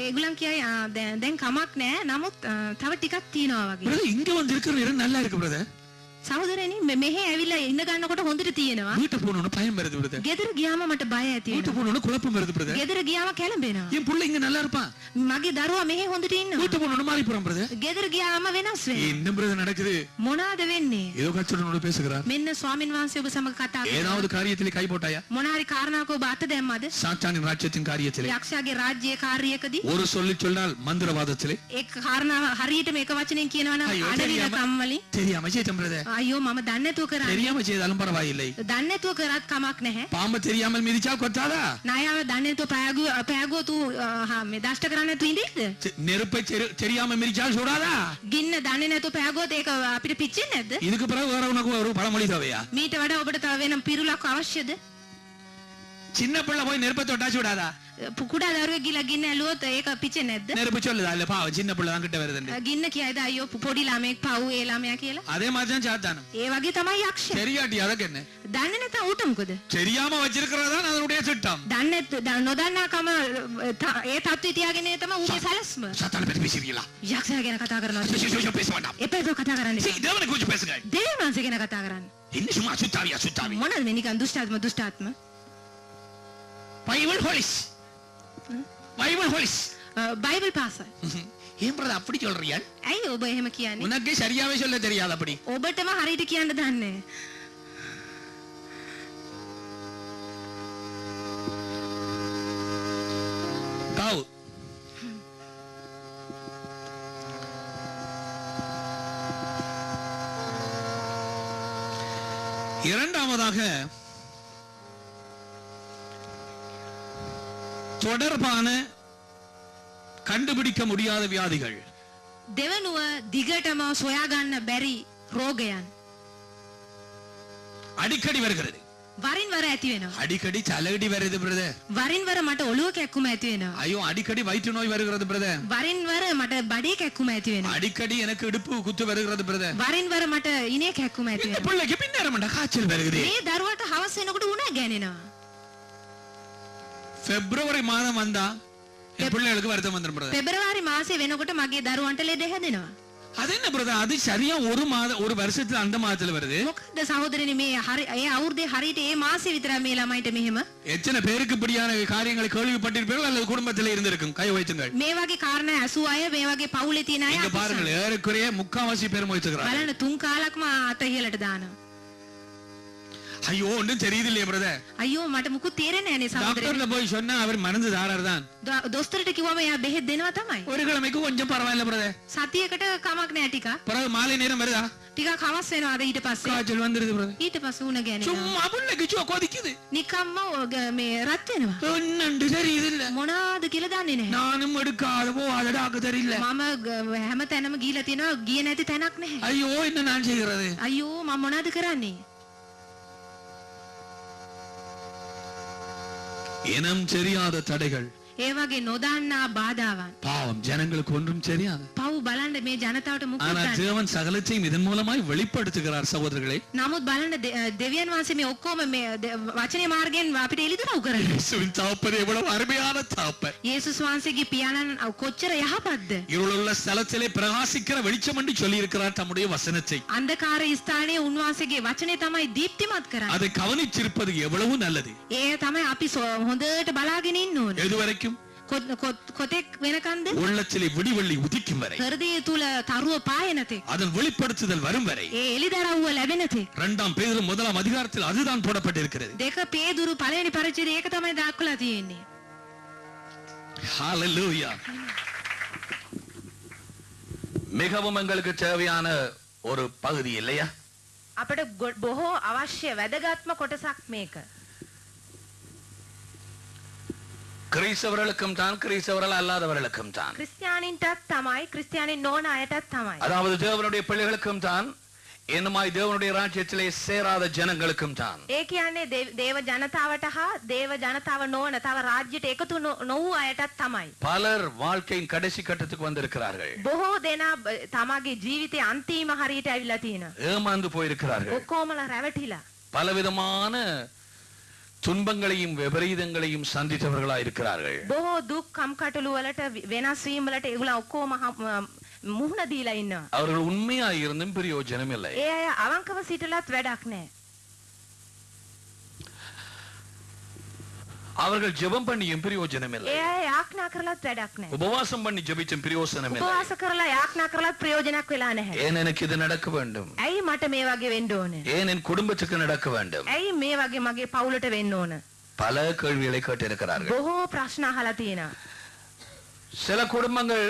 ඒගොල්ලන් කියයි දැන් කමක් නැහැ. නමුත් තව ටිකක් තියෙනවා වගේ. பிரதர் இங்க வந்து இருக்கிற இடம் நல்லா இருக்கு பிரதர். සහෝදරයනි මෙහෙ ඇවිල්ලා ඉන්න ගන්නකොට හොඳට තියෙනවා. வீட்டு போனோன்னு பயம் வருது பிரதர். ගෙදර ගියාම මට බය ඇති வீட்டு වෙනවා. போனோன்னு குழப்பம் வருது பிரதர். ගෙදර ගියාම කැළඹෙනවා. என் புள்ள இங்க நல்லா இருப்பான். මගේ දරුවා මෙහෙ හොඳට ඉන්නවා. வீட்டு போனோன்னு மாறி போறான் பிரதர். ගෙදර ගියාම වෙනස් වෙනවා. என்ன பிரதர் நடக்குது? මොනවාද වෙන්නේ? ஏதோ கச்சடனோட பேசுகிறார். මෙන්න ස්වාමින් වහන්සේ ඔබ සමග කතා කරනවා. ஏதாவது காரியத்திலே கை போட்டாயா? මොන හරි කාරණාවක ඔබ අත දැම්මද? சாத்தானின் ராஜ்யத்தின் காரியத்திலே යක්ෂයාගේ රාජ්‍යයේ කාර්යයකදී ஒரு சொல்லி சொன்னால் மந்திரவாதத்திலே ඒ කාරණාව හරියට මේක වචනෙන් කියනවා නම් ஐயோ, අඩවිල කම්මලින් தெரியாம செய்தேன் பிரதர். අයියෝ මම දන්නේ නැතුව කරන්නේ. தெரியாம செய்தாலும் பரவாயில்லை. දන්නේ නැතුව කරත් කමක් නැහැ. பாம்பு தெரியாமல் மிதிச்சா கொத்தாதா? නායාව දන්නේ නැතුව පෑගුව තු මේ දෂ්ට කරන්නේ නැතුව ඉඳීද? நெருப்பை தெரியாம மிதிச்சால் சுடாதா? ගින්න දන්නේ නැතුව පෑගුවොත් ඒක අපිට පිච්චෙන්නේ නැද්ද? இதுக்கு பிறகு வேற உனக்கு ஒரு பழமொழி தேவையா? මීට වඩා ඔබට තව වෙන පිරුලක් අවශ්‍යද? சின்ன பிள்ளை போய் நெருப்பை தொட்டா சுடாதா? කුඩා දරුවෙක් ගිහලා ගින්න ඇලුවොත් ඒක පිච්චෙන්නේ නැද්ද? நெருப்பு சொல்லுதா? இல்ல பாவம் சின்ன பிள்ளை தான் கிட்ட வருதுன்னு. ගින්න කියයිද අයියෝ පොඩි ළමෙක් පව් ඒ ළමයා කියලා? அதே மாதிரி தான் சாத்தானும். ඒ වගේ තමයි යක්ෂයා. தெரியாட்டி அதுக்கு என்ன? දන්නේ නැත්නම් ඌට මොකද? தெரியாம வச்சிருக்கிறதான் அதனுடைய திட்டம். දන්නේ නොදන්නාකම ඒ තත්ත්වය තියාගෙන තමයි ඌගේ සැලැස්ම. சாத்தானை பத்தி பேசுறீங்களா? යක්ෂයා ගැන කතා කරනවා. பேச வேண்டாம். එපා ඒක කතා කරන්න එපා. தேவனை குறிச்சு பேசுங்க. දේවයන් වහන්සේ ගැන කතා කරන්න. என்ன சும்மா அசுத்தாவி. මොනවද මේ නිකන් දුෂ්ටාත්ම? Bible holies. බයිබල් පාසල්. ஏன் பிரதர் அப்படி சொல்றீங்க? ඇයි ඔබ එහෙම කියන්නේ? உனக்கு சரியாவே சொல்ல தெரியாது அப்படி. ඔබටම හරියට කියන්න දන්නේ. காவு. இரண்டாவதாக தொடர்பான கண்டுபிடிக்க முடியாத வியாதிகள். දෙවනුව දිගටම සොයා ගන්න බැරි රෝගයන්. அடிக்கடி வருகிறது. වරින් වර ඇති වෙනවා. அடிக்கடி தலையடி வருது பிரதர். වරින් වර මට ඔළුව කැක්කුම ඇති වෙනවා. ஐயோ அடிக்கடி வயிற்று நோய் வருகிறது பிரதர். වරින් වර මට බඩේ කැක්කුම ඇති වෙනවා. அடிக்கடி எனக்கு இடுப்பு குத்து வருகிறது பிரதர். වරින් වර මට ඉනේ කැක්කුම ඇති இந்த වෙනවා. பிள்ளைக்கு பின்னேரமண்ட காய்ச்சல் வருகிறது. මේ දරුවට හවස් වෙනකොට උණ ගැනෙනවා. பிப்ரவரி மாதம் வந்தா என் பிள்ளைகளுக்கு வருத்தம் வந்துரும் பிரதர். පෙබරවාරි මාසේ වෙනකොට මගේ දරුවන්ට ලෙඩ හැදෙනවා. அது என்ன பிரதர், அது சரியா ஒரு வருஷத்துல அந்த மாதத்துல வருது. මොකද සහෝදරනි මේ හරි ඒ අවුරුද්දේ හරියට ඒ මාසේ විතර මේ ළමයිට මෙහෙම எத்தனை பேருக்கு இப்படியான காரியங்களை கேள்விப்பட்டிருப்பீர்கள் அல்லது குடும்பத்தில் இருந்திருக்கும்? கை வைத்துங்கள். මේ වගේ කාරණා ඇසූ අය මේ වගේ පවුලේ තියෙන අය இங்க பாருங்கள், ஏறக்குறைய முக்காவாசி பேர் மொய்த்துக்கிறாங்க. බලන්න 3 කාලක්ම අත ඉහලට දානවා. ஐயோ ஒன்றும் தெரியுது இல்லையா பிரதர்? අයියෝ මට මුකුත් තේරෙන්නේ නැහැ නේ සහෝදරනි. டாக்டர்ல போய் சொன்னா அவர் மருந்து தாரார் தான். දොස්තරට කිව්වම එයා බෙහෙත් දෙනවා තමයි. ஒரு கிழமைக்கு கொஞ்சம் பரவாயில்ல பிரதர். සතියකට කමක් නැහැ ටිකක්. பிறகு மாலை நேரம் வருதா? ටිකක් හවස් වෙනවාද ඊට පස්සේ? காய்ச்சல் வந்துருது பிரதர். ඊට පස්සේ උණ ගැනෙනවා. சும்மா புள்ளைக்கு சோ கொதிக்குது. නිකම්ම මේ රත් වෙනවා. ஒன்னண்டு தெரியுது இல்ல. මොනවාද කියලා දන්නේ නැහැ. நானும் எடுக்காதவோ அத டாக்டர் இல்ல. මම හැම තැනම ගිහිලා තිනවා ගියේ නැති තැනක් නැහැ. ஐயோ என்ன நான் செய்கிறது? අයියෝ මම මොනවද කරන්නේ? இனம் தெரியாத தடைகள், ඒ වගේ නොදන්නා බාධාවන්. பாவம், ஜனங்களுக்கு ஒன்றும் தெரியாது. පව් බලන්න මේ ජනතාවට මුකුත් ஆனால் දන්නේ. தேவன் சகலத்தையும் இதன் மூலமாய் வெளிப்படுத்துகிறார் சகோதரர்களே. නමුත් බලන්න දෙවියන් වහන්සේ මේ ඔක්කොම මේ වචනේ මාර්ගයෙන් අපිට එළිදරව් කරන්නේ. இயேசுவின் தகப்பன் எவ்வளவு அருமையான தகப்பன். යේසුස් වහන්සේගේ පියාණන් කොච්චර යහපත්ද? இருளுள்ள ஸ்தலத்திலே பிரகாசிக்கிற வெளிச்சம் என்று சொல்லி இருக்கிறார் தம்முடைய வசனத்தை. අන්ධකාර ස්ථානයේ උන්වහන්සේගේ වචනේ තමයි දීප්තිමත් කරන්නේ. அதை கவனிச்சிருப்பது எவ்வளவு நல்லது. ඒ තමයි අපි හොඳට බලාගෙන ඉන්න ඕනේ. எதுவரைக்கும்? කොතෙක් වෙනකන්ද? உள்ளத்திலே விடிவெள்ளி உதிக்கும் வரை, හෘදය තුල තරුව පායන තෙක්, அதன் வெளிப்படுத்துதல் வரும் வரை. ඒ එළිදරව්ව ලැබෙන තෙක්. 2 பேதுரு 1 அதிகாரத்தில் அதுதான் போடப்பட்டிருக்கிறது. 2 பேதுරු පළවෙනි පරිච්ඡේදයේ ඒක තමයි දක්වලා තියෙන්නේ. ஹalleluya. மிகவும் எங்களுக்கு தேவையான ஒரு பகுதி இல்லையா? අපිට බොහෝ අවශ්‍ය වැදගත්ම කොටසක් මේක. கிறிஸ்தவர்களுக்கும் தான், கிறிஸ்தவர்கள் அல்லாதவர்களுக்கும் தான். ක්‍රිස්තියානින්ටත් තමයි, ක්‍රිස්තියානින් නොවන අයටත් තමයි. அதாவது தேவனுடைய பிள்ளைகளுக்கும் தான், என்னமாய் தேவனுடைய ராஜ்யத்திலே சேராத ஜனங்களுக்கும் தான். ඒ කියන්නේ දේව ජනතාවට හා දේව ජනතාව නොවන තව රාජ්‍යයට එකතු නොවූ අයටත් තමයි. பலர் வாழ்க்கையின் கடைசி கட்டத்துக்கு வந்திருக்கிறார்கள். බොහෝ දෙනා තමගේ ජීවිතයේ අන්තිම හරියට ඇවිල්ලා තියෙනවා. ஏமாந்து போயிருக்கிறார்கள். ඔක්කොමලා රැවටිලා. பலவிதமான துன்பங்களையும் விபரீதங்களையும் சந்தித்தவர்களா இருக்கிறார்கள். බොහෝ දුක් කම්කටොළු වලට වෙනස් වීම වලට ඒගොල්ලෝ ඔක්කොම මුහුණ දීලා ඉන්නවා. அவர்கள் உண்மையா இருந்தும் பிரயோஜனம் இல்லை. ඒ අය අවංකව සිටලත් වැඩක් නැහැ. அவர்கள் ஜெபம் பண்ணியும் பிரயோஜனம் இல்லை. ඒ අය යාඥා කරලත් වැඩක් නැහැ. உபவாசம் பண்ணி ஜெபிச்சும் பிரயோஜனம் இல்லை. උපවාස කරලා යාඥා කරලත් ප්‍රයෝජනක් වෙලා නැහැ. ஏன் எனக்கு இது நடக்க வேண்டும்? ඇයි මට මේ වගේ වෙන්න ඕනේ? ஏன் என் குடும்பத்துக்கு நடக்க வேண்டும்? ඇයි මේ වගේ මගේ පවුලට වෙන්න ඕන? பல கேள்விகளை கேட்டிருக்கிறார்கள். බොහෝ ප්‍රශ්න අහලා තියෙනවා. சில குடும்பங்கள்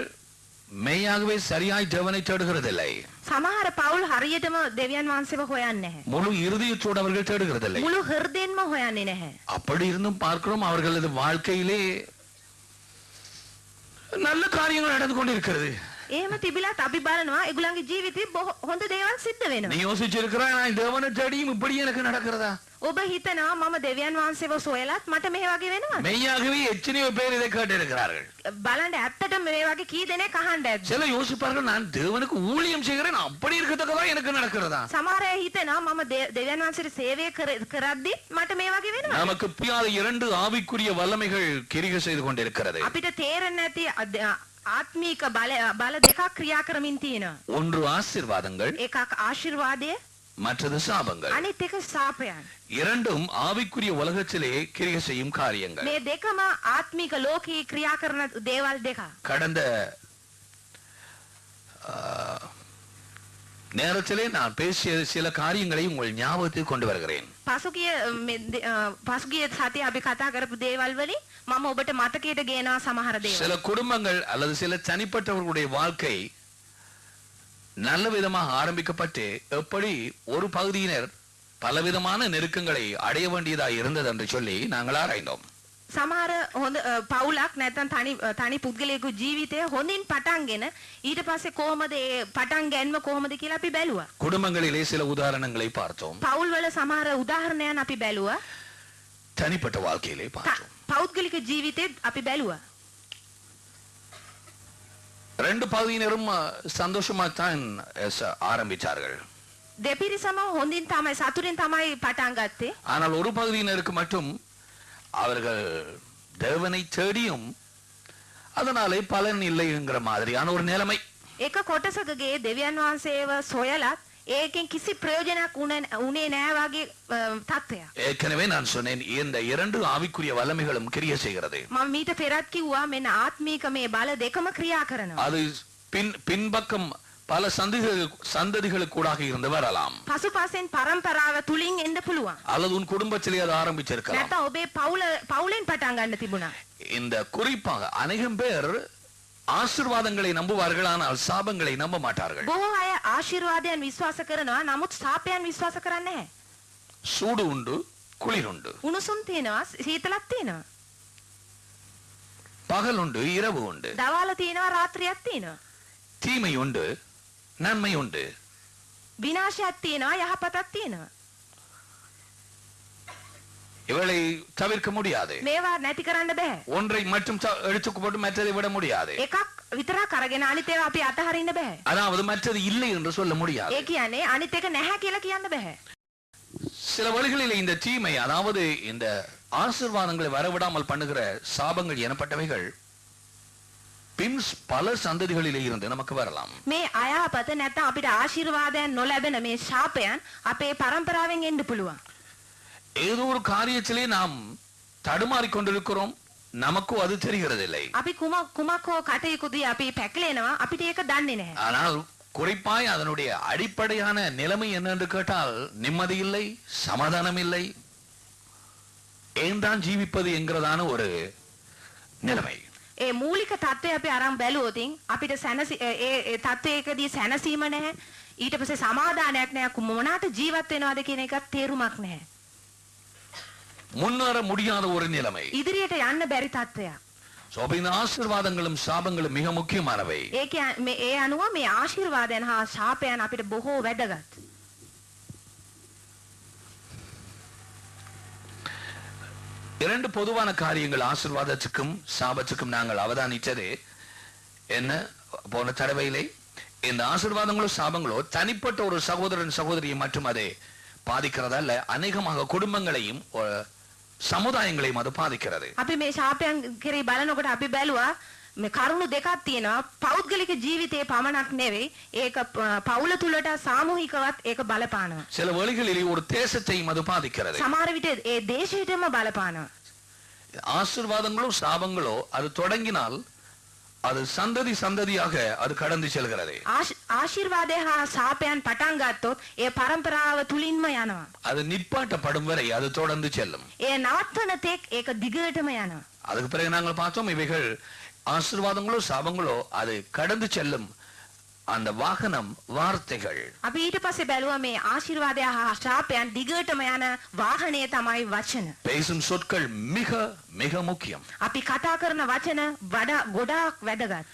மெய்யாகவே சரியாய் தேவனை தேடுகிறதில்லை. සමහර පවුල් හරියටම දෙවියන් වහන්සේව හොයන්නේ නැහැ. முழு இருதயத்தோடு அவர்கள் தேடுகிறதில்லை. මුළු හෘදයෙන්ම හොයන්නේ නැහැ. அப்படி இருந்தும் பார்க்கிறோம், அவர்களது வாழ்க்கையிலே நல்ல காரியங்கள் நடந்து கொண்டிருக்கிறது. එහෙම තිබිලත් අපි බලනවා ඒගොල්ලන්ගේ ජීවිතේ හොඳ දේවල් සිද්ධ நீ වෙනවා. யோசிச்சிருக்கிறாய், நான் தேவனை தேடியும் இப்படி எனக்கு நடக்கிறதா? ඔබ හිතනවා මම දෙවියන් වහන්සේව සොයලත් මට මේ වගේ වෙනවද? மெய்யாகவே எத்தனையோ பேர் இதை கேட்டிருக்கிறார்கள். බලන්න ඇත්තටම මේ වගේ කී දෙනෙක් අහන්න ඇද්ද? சில யோசிப்பார்கள், நான் தேவனுக்கு ஊழியம் செய்கிறேன், அப்படி இருக்கத்தக்கதா எனக்கு நடக்கிறதா? සමහර අය හිතනවා මම දෙවියන් වහන්සේට සේවය කරද්දි මට මේ වගේ වෙනවද? நமக்கு புரியாத 2 ஆவிக்குரிய வல்லமைகள் கிரியை செய்து கொண்டிருக்கிறது. අපිට තේරෙන්නේ නැති ආත්මීක බල දෙකක් ක්‍රියා කරමින් තියෙනවා. ஒன்று ஆசீர்வாதங்கள், එකක් ආශිර්වාදය, மற்றது சாபங்கள். අනිත් එක සාපයන්. இரண்டும் ஆவிக்குரிய உலகத்திலே கிரியை செய்யும் காரியங்கள். මේ දෙකම ආත්මික ලෝකේ ක්‍රියා කරන දේවල් දෙකක්. கடந்த நேரத்திலே நான் பேசிய சில காரியங்களை உங்கள் ஞாபகத்துக்கு கொண்டு வருகிறேன். පසුගිය සතියේ අපි කතා කරපු දේවල් වලින් මම ඔබට මතකයට ගේනවා සමහර දේවල්. சில குடும்பங்கள் அல்லது சில தனிப்பட்டவர்களுடைய வாழ்க்கை நல்ல விதமாக ஆரம்பிக்கப்பட்டு எப்படி ஒரு பகுதியினர் பலவிதமான நெருக்கங்களை அடைய வேண்டியதாக இருந்தது என்று சொல்லி நாங்கள் ஆராய்ந்தோம். සමහර හොඳ පවුලක් නැත්නම් තනි පුද්ගලයෙකු ජීවිතය හොඳින් පටන්ගෙන ඊට පස්සේ කොහොමද ඒ පටන් ගැනීම කොහොමද කියලා අපි බැලුවා. குடும்பங்களிலே சில உதாரணங்களை பார்த்தோம். පවුල් වල සමහර උදාහරණයන් අපි බැලුවා. தனிப்பட்ட வாழ்க்கையிலே பார்த்தோம். පෞද්ගලික ජීවිතෙත් අපි බැලුවා. 2 பகுதியினரும் சந்தோஷமாத்தான் ஆரம்பித்தார்கள். දෙපිරිසම හොඳින් තමයි සතුටින් තමයි පටන් ගත්තේ. ஆனால் ஒரு பகுதியினருக்கு மட்டும் அவர்கள் தேவனை தேடியும் அதனாலே பலன் இல்லைங்கிற மாதிரியான ஒரு நிலைமை. එක කොටසකගේ දෙවියන් වහන්සේව සොයලත් ඒකෙන් කිසි ප්‍රයෝජනයක් උනේ නෑ වගේ තත්ත්වයක්. ஏற்கனவே நான் சொன்னேன் இந்த இரண்டு ஆவிக்குரிய வல்லமைகளும் கிரியை செய்கிறது. මම මීට පෙරත් කිව්වා මෙන්න ආත්මීක මේ බල දෙකම ක්‍රියා කරනවා. அது பின்பக்கம் பல சந்ததிகளுக்கு கூடாக இருந்து வரலாம். පසුපසෙන් පරම්පරාව තුලින් එන්න පුළුවන්. அல்லது உன் குடும்பத்திலே அது ஆரம்பிச்சிருக்கலாம். නැත්නම් ඔබේ පවුලෙන් පටන් ගන්න තිබුණා. இந்த குறிப்பாக அநேகம் பேர் ஆசீர்வாதங்களை நம்புவார்கள், ஆனால் சாபங்களை நம்ப மாட்டார்கள். බොහෝ අය ආශිර්වාදයන් විශ්වාස කරනවා, නමුත් ශාපයන් විශ්වාස කරන්නේ නැහැ. சூடு உண்டு, குளிர் உண்டு. උණුසුම් තියෙනවා, සීතලක් තියෙනවා. பகல் உண்டு, இரவு உண்டு. දවල්ල තියෙනවා, රාත්‍රියක් තියෙනවා. தீமை உண்டு, நன்மை உண்டு. විනාශයක් තියෙනවා, යහපතක් තියෙනවා. இவளை தவிர்க்க முடியாது. මේවා නැති කරන්න බෑ. ஒன்றை மட்டும் எடுத்துக்கு போட்டு மற்றதை விட முடியாது. එකක් විතරක් අරගෙන අනිත් ඒවා අපි අතහරින්න බෑ. அதாவது மற்றது இல்லை என்று சொல்ல முடியாது. ඒ කියන්නේ අනිත් එක නැහැ කියලා කියන්න බෑ. சில வழிகளில் இந்த தீமை, அதாவது இந்த ஆசீர்வாதங்களை வரவிடாமல் பண்ணுகிற சாபங்கள் எனப்பட்டவைகள் பின் பல சந்ததிகளிலே இருந்து நமக்கு வரலாம். මේ අයහපත නැත්නම් අපිට ආශිර්වාදයන් නොලැබෙන මේ ශාපයන් අපේ පරම්පරාවෙන් එන්න පුළුවන්. ஏதோ ஒரு காரியத்திலே நாம் தடுமாறிக் கொண்டிருக்கிறோம், நமக்கு அது தெரிகிறதில்லை. අපි කුමක් හෝ කටයුතුදී අපි පැකිලෙනවා, අපිට ඒක දන්නේ නැහැ. ஆனால் குறிப்பாய் அதனுடைய அடிப்படையான நிலைமை என்ன என்று கேட்டால் நிம்மதி இல்லை, சமாதானம் இல்லை, ஏன் தான் ஜீவிப்பது என்கிறதான ஒரு நிலைமை. ඒ මූලික தත්ත්වය අපි අරන් බැලුවොතින් අපිට ඒ தත්ත්වයකදී සැනසීම නැහැ, ඊට පස්සේ සමාදානයක් නැහැ, මොනකට ජීවත් වෙනවද කියන එකත් තේරුමක් නැහැ. முன்னேற முடியாத ஒரு நிலைமை. ඉදිරියට යන්න බැරි තත්ත්වයක්. இந்த ஆசீர்வாதங்களும் சாபங்களும் மிக முக்கியமானவை. ඒ අනුව මේ ආශිර්වාදයන් හා ශාපයන් අපිට බොහෝ වැදගත්. இரண்டு பொதுவான காரியங்கள் ஆசீர்வாதத்துக்கும் சாபத்துக்கும் நாங்கள் அவதானித்தது என்ன போன தடவையிலே, இந்த ஆசீர்வாதங்களோ சாபங்களோ தனிப்பட்ட ஒரு சகோதரன் சகோதரியை மட்டும் அதை பாதிக்கிறதல்ல, அநேகமாக குடும்பங்களையும் சமுதாயங்களையும் அது பாதிக்கிறது. අපි මේ ශාපයන් කෙරේ බලනකොට අපි බැලුවා මේ කරුණු දෙකක් තියෙනවා. පෞද්ගලික ජීවිතේ පමණක් නෙවෙයි, ඒක පවුල තුලට සාමූහිකවත් ඒක බලපානවා. சில வேளைகளில் ஒரு தேசத்தையும் அது பாதிக்கிறது. සමහර විට ඒ දේශයටම බලපානවා. ஆசீர்வாதங்களோ சாபங்களோ அது தொடங்கினால் அது சந்ததி சந்ததியாக அது கடந்து செல்கிறது. ආශිර්වාදය හා ශාපයන් පටන් ගත්තොත් ඒ පරම්පරාව තුලින්ම යනවා. அது நிப்பாட்டப்படும் வரை அது தொடர்ந்து செல்லும். ඒ නවත්තන තෙක් ඒක දිගටම යනවා. அதுக்கு பிறகு நாங்கள் பார்த்தோம், இவைகள் ஆசீர்வாதங்களோ சாபங்களோ அது கடந்து செல்லும் அந்த வாகனம் வார்த்தைகள். අපි ඊට පස්සේ බැලුවා මේ ආශිර්වාදය හා ශාපයන් දිගටම යන වාහනය තමයි වචන. பேசும் சொற்கள் மிக மிக முக்கியம். අපි කතා කරන වචන ගොඩාක් වැදගත්.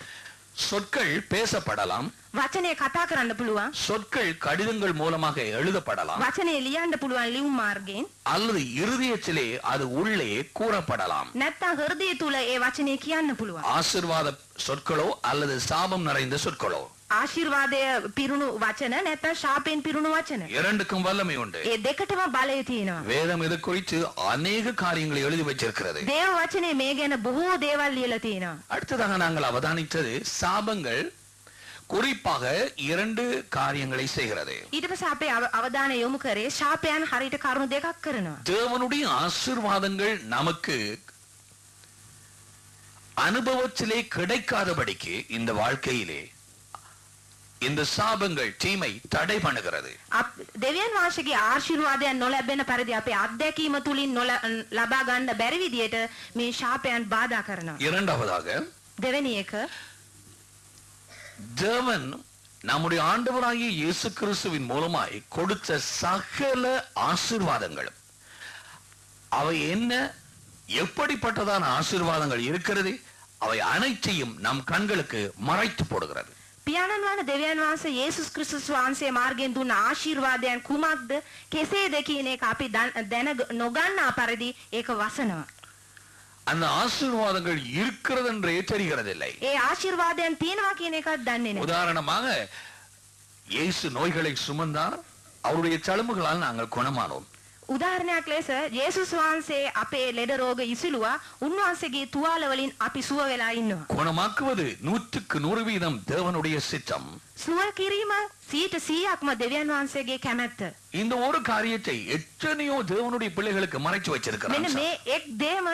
சொற்கள் பேசப்படலாம், වචනේ කතා කරන්න පුළුවන්, சொற்கள் கடிதங்கள் மூலமாக எழுதப்படலாம், වචනේ ලියන්න පුළුවන් ලියුම් මාර්ගයෙන්, அல்லது இருதயத்திலே அது உள்ளே கூறப்படலாம். නැත්නම් හෘදය තුල ඒ වචනේ කියන්න පුළුවන්. ஆசீர்வாத சொற்களோ அல்லது சாபம் நிறைந்த சொற்களோ, ආශිර්වාදය පිරුණු වචන නැත්නම් ශාපයෙන් පිරුණු වචන, இரண்டுக்கும் வல்லமை உண்டு. ඒ දෙකටම බලය තියෙනවා. வேதம் இது குறித்து அநேக காரியங்களை எழுதி வச்சிருக்கிறது. දේව වචනේ මේ ගැන බොහෝ දේවල් ලියලා තියෙනවා. அடுத்ததாக நாங்கள் அவதானித்தது சாபங்கள் குறிப்பாக இரண்டு காரியங்களை செய்கிறது. ඊට පස්සේ අපේ අවධානය යොමු කරේ ශාපයන් හරියට කරුණු දෙකක් කරනවා. தேவனுடைய ஆசீர்வாதங்கள் நமக்கு அனுபவத்திலே கிடைக்காதபடிக்கு இந்த வாழ்க்கையிலே இந்த சாபங்கள் தீமை தடை பண்ணுகிறது. දෙවියන් වහන්සේගේ ආශිර්වාදයන් නොලැබෙන පරිදි අපේ අත්දැකීම තුලින් ලබා ගන්න බැරි විදියට මේ ශාපයන් බාධා කරනවා. இரண்டாவதாக දෙවෙනි එක, தேவன் நம்முடைய ஆண்டவராகிய இயேசு கிறிஸ்துவின் மூலமாய் கொடுத்த சகல ஆசீர்வாதங்களும் அவை என்ன, எப்படிப்பட்டதான ஆசீர்வாதங்கள் இருக்கிறது, அவை அனைத்தையும் நம் கண்களுக்கு மறைத்து போடுகிறது. පියාණන් වහන්සේ දෙවියන් වහන්සේ යේසුස් ක්‍රිස්තුස් වහන්සේ මාර්ගයෙන් දුන්න ආශිර්වාදයන් කුමක්ද, කෙසේද කියන එක අපි දැන නොගන්නා පරිදි ඒක වසනවා. அந்த ஆசீர்வாதங்கள் இருக்கிறது என்றே தெரிகிறதில்லை. ඒ ආශිර්වාදයන් තියෙනවා කියන එකත් දන්නේ නැහැ. உதாரணமாக இயேசு நோய்களை சுமந்தார், அவருடைய தழும்புகளால் நாங்கள் குணமானோம். උදාහරණයක් ලෙස යේසුස් වහන්සේ අපේ ලෙඩ රෝග ඉසිලුවා. උන්වහන්සේගේ තුවාල වලින් අපි සුව වෙලා ඉන්නවා. குணமாக்குவது 100% தேவனுடைய சித்தம். සුව කිරීම 100%ක්ම දෙවියන් වහන්සේගේ කැමැත්ත. இந்த ஒரு காரியத்தை எத்தனையோ தேவனுடைய பிள்ளைகளுக்கு மறைச்சு வச்சிருக்கிறார். මෙන්න මේ එක් දේම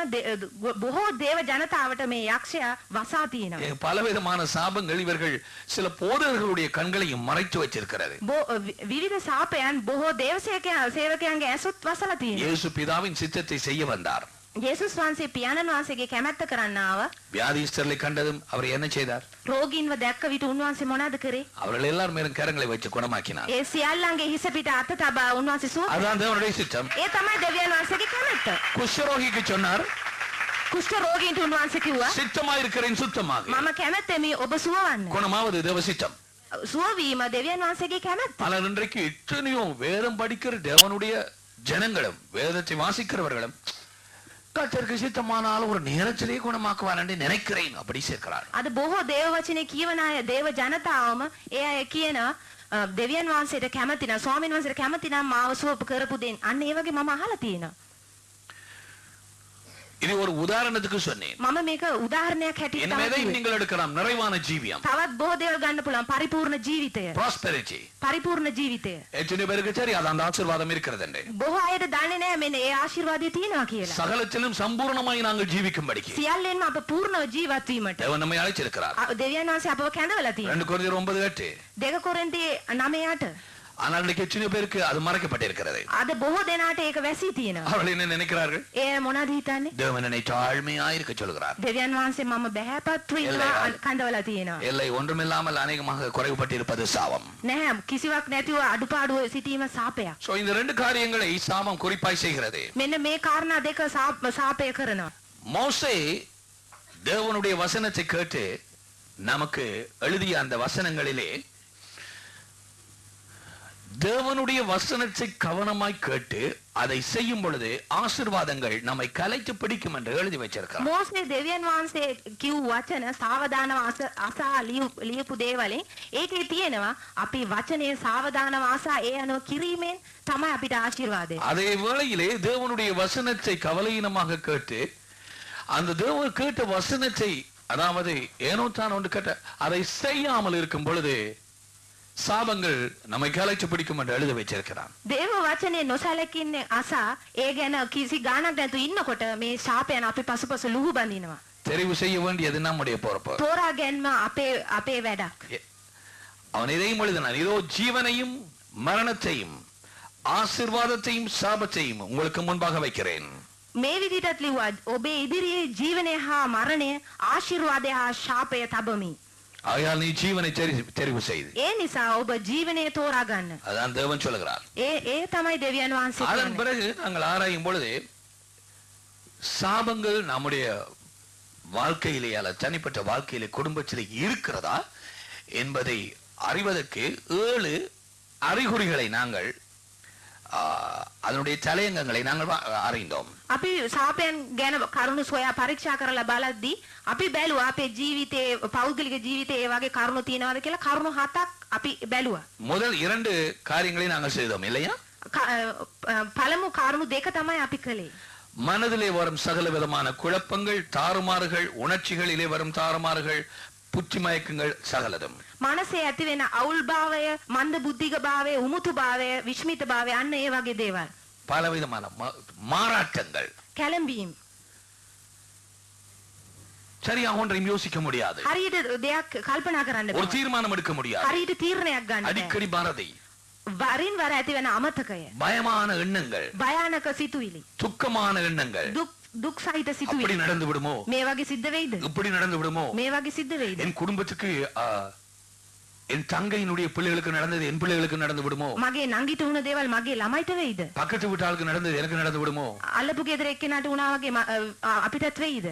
බොහෝ දේව ජනතාවට මේ යක්ෂයා වසා තියෙනවා. பலவிதமான சாபங்கள் இவர்கள் சில போதகர்களுடைய கண்களையும் மறைச்சு வச்சிருக்கிறது. විවිධ සාපයන් බොහෝ දේව සේවකයන්ගේ ඇසුත් වසලා තියෙනවා. இயேசு பிதாவின் சித்தத்தை செய்ய வந்தார். යේසුස් වහන්සේ පියාණන් වහන්සේගේ කැමැත්ත කරන්න ආවා. வியாதிஸ்தர்களை கண்டதும் அவர் என்ன செய்தார்? රෝගීන්ව දැක්ක විට උන්වහන්සේ මොනවද කරේ? அவர்கள் எல்லாரும் மேலும் கரங்களை வச்சு குணமாக்கினார். ඒ සියල්ලන්ගේ හිස පිට අත තබා උන්වහන්සේ සුව. அதான் தேவனுடைய சித்தம். ඒ තමයි දෙවියන් වහන්සේගේ කැමැත්ත. குஷ்டரோகிக்கு சொன்னார், කුෂ්ඨ රෝගීන්ට උන්වහන්සේ කිව්වා, சித்தமா இருக்கிறேன் சுத்தமாக. මම කැමැත්තෙමි ඔබ සුව වන්න. குணமாவது தேவ சித்தம். සුව වීම දෙවියන් වහන්සේගේ කැමැත්ත. பலர் இன்றைக்கு எத்தனையோ வேதம் படிக்கிற தேவனுடைய ஜனங்களும் வேதத்தை வாசிக்கிறவர்களும் கர்த்தருக்கு சித்தமானால் ஒரு நேரத்திலே குணமாக்குவார் என்று நினைக்கிறேன் அப்படி சேர்க்கிறார். අද බොහෝ දේව වචනේ කියවන අය දේව ජනතාවම ඒ අය කියන දෙවියන් වහන්සේට කැමති නම් ස්වාමීන් වහන්සේට කැමති නම් මාව සුව කරපු දෙන්න. අන්න ඒ වගේ මම අහලා තියෙනවා. இது ஒரு உதாரணத்துக்கு சொன்னேன். මම මේක උදාහරණයක් හැටියට இனிமேதையும் நீங்கள் எடுக்கலாம். நிறைவான ஜீவியம், තවත් බොහෝ දේවල් ගන්න පුළුවන්. පරිපූර්ණ ජීවිතය. prosperity. පරිපූර්ණ ජීවිතය. எத்தனை பேருக்கு தெரியும் அது அந்த ஆசீர்வாதம் இருக்கிறது என்று? බොහෝ අයට දන්නේ නැහැ මෙන්න ඒ ආශිර්වාදය තියෙනවා කියලා. சகலத்திலும் சம்பூர்ணமாய் நாங்கள் ஜீவிக்கும்படிக்கு සියල්ලෙන්ම අප පූර්ණව ජීවත් වීමට தேவன் நம்மை அழைச்சிருக்கிறார். දෙවියන් වහන්සේ අපව කැඳවලා තියෙනවා. 2 கொரிந்தியர் 9:8. 2 කොරින්ති 9:8. ஆனால் இன்றைக்கு எத்தனை பேருக்கு அது மறைக்கப்பட்டிருக்கிறது? අද බොහෝ දෙනාට ඒක වැසී තියෙනවා. அவர்கள் என்ன நினைக்கிறார்கள்? ඒ මොනවද හිතන්නේ? தேவன் என்னை தாழ்மையாய் இருக்க சொல்கிறார். දෙවියන් වහන්සේ මම බහැපත් වෙලා කඳවලා තියෙනවා. இல்லை, ஒன்றுமில்லாமல் அநேகமாக குறைவுபட்டிருப்பது சாபம். නැහැ කිසිවක් නැතිව අඩුපාඩු සිටීම සාපයක්. சோ இந்த ரெண்டு காரியங்களை சாபம் குறிப்பாய் செய்கிறது. මෙන්න මේ කාරණා දෙක සාපය කරනවා. மோசே தேவனுடைய வசனத்தை கேட்டு நமக்கு எழுதிய அந்த வசனங்களிலே தேவனுடைய வசனத்தை கவனமாய் கேட்டு அதை செய்யும் பொழுது ஆசீர்வாதங்கள் நம்மை கலைத்து பிடிக்கும் என்று எழுதி வச்சிருக்கிறார். මෝසේ දෙවියන් වහන්සේ කිව් වචන සාවධානව අසා ලියපු දේවලින් ඒකේ තියෙනවා අපි වචනේ සාවධානව අසා ඒ අනුව කිරීමෙන් තමයි අපිට ආශිර්වාදය. அதே வேளையிலே தேவனுடைய வசனத்தை கவலையினமாக கேட்டு அந்த தேவன் கேட்ட வசனத்தை அதாவது ஏனோ தான் ஒன்று கேட்ட அதை செய்யாமல் இருக்கும் பொழுது சாபங்கள் நம்மை கலைச்சு பிடிக்கும் என்று எழுதி வச்சிருக்கிறான். දේව වචනේ නොසලකින්නේ අසා ඒ ගැන කිසි ගාණක් නැතු ඉන්නකොට මේ ශාපයන් අපි පසුපස ලුහු බඳිනවා. தெரிவு செய்ய வேண்டியது நம்முடைய பொறுப்பு. තෝරා ගැනීම අපේ වැඩක්. அவன் இதையும் எழுதினான், இதோ ஜீவனையும் மரணத்தையும் ஆசீர்வாதத்தையும் சாபத்தையும் உங்களுக்கு முன்பாக வைக்கிறேன். මේ විදිහටත් ලිව්වා ඔබේ ඉදිරියේ ජීවනය හා මරණය ආශිර්වාදය හා ශාපය තබමි. ஆகையால் நீ ஜீவனை தெரிவு செய்து. ඒ නිසා ඔබ ජීවනය තෝරා ගන්න. அதான் தேவன் சொல்லுகிறார். ඒ තමයි දෙවියන් වහන්සේ அதன் කියන්නේ. பிறகு நாங்கள் ஆராயும் பொழுது சாபங்கள் நம்முடைய வாழ்க்கையிலே அல்ல தனிப்பட்ட வாழ்க்கையிலே குடும்பத்திலே இருக்கிறதா என்பதை அறிவதற்கு 7 அறிகுறிகளை நாங்கள் அதனுடைய தலையங்கங்களை நாங்கள் அறிந்தோம். අපි සාපයන් ගැන කරුණු සොයා පරීක්ෂා කරලා බලද්දී අපි බැලුවා අපේ ජීවිතයේ පෞද්ගලික ජීවිතයේ ඒ වගේ කරුණු තියෙනවද කියලා කරුණු 7ක් අපි බැලුවා. முதல் 2 காரியங்களை நாங்கள் செய்தோம் இல்லையா? පළමු කරුණු 2 තමයි අපි කළේ. மனதிலே வரும் சகல விதமான குழப்பங்கள், தாறுமாறுகள், உணர்ச்சிகளிலே வரும் தாறுமாறுகள், புத்தி மயக்கங்கள் சகலதும். මනසේ ඇති වෙන අවුල්භාවය, මන්ද බුද්ධික භාවය, උමුතු භාවය, විශ්මිත භාවය අන්න ඒ වගේ දේවල්. பலவிதமான மாறாட்டங்கள். කැළඹීම්. சரியாக ஒன்றையும் யோசிக்க முடியாது. හරියට දෙයක් කල්පනා කරන්න ஒரு බෑ. தீர்மானம் எடுக்க முடியாது. හරියට තීරණයක් ගන්න බෑ. அடிக்கடி மறதி, වරින් වර ඇති වෙන අමතකය, பயமான எண்ணங்கள், භයානක සිතුවිලි, துக்கமான எண்ணங்கள். දුක් සහිත அப்படி සිතුවිලි. நடந்து விடுமோ, මේ වගේ සිද්ධ වෙයිද? இப்படி நடந்து விடுமோ, මේ වගේ සිද්ධ වෙයිද? என் குடும்பத்துக்கு என் தங்கையினுடைய பிள்ளைகளுக்கு நடந்தது என் பிள்ளைகளுக்கு நடந்து விடுமோ, මගේ නංගිට වුණ දේවල් මගේ ළමයිට වෙයිද? பக்கத்து வீட்டாளுக்கு நடந்தது எனக்கு நடந்து விடுமோ. අල්ලපු ගෙදර එක්කෙනාට වුණා වගේ අපිටත් වෙයිද?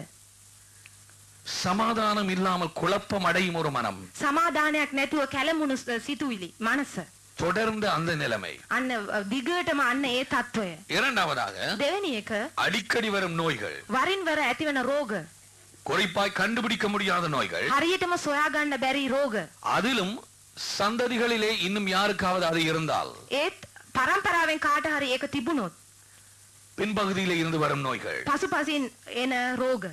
சமாதானம் இல்லாமல் குழப்பம் அடையும் ஒரு மனம், සමාදානයක් නැතුව කැළඹුණු සිතුවිලි මනස. தொடர்ந்து அந்த நிலைமை. අන්න දිගටම අන්න ඒ తত্ত্বය. இரண்டாவதாக දෙවෙනි එක அடிக்கடி வரும் நோய்கள், වරින් වර ඇතිවන රෝග. குறிப்பாய் கண்டுபிடிக்க முடியாத நோய்கள். හරියටම සොයා ගන්න බැරි රෝග. அதிலும் சந்ததிகளிலே இன்னும் யாருக்காவது அது இருந்தால் ඒත් පරම්පරාවෙන් කාට හරි ඒක තිබුණොත් பின்பகுதியிலே இருந்து வரும் நோய்கள். පසුපසින් එන රෝග.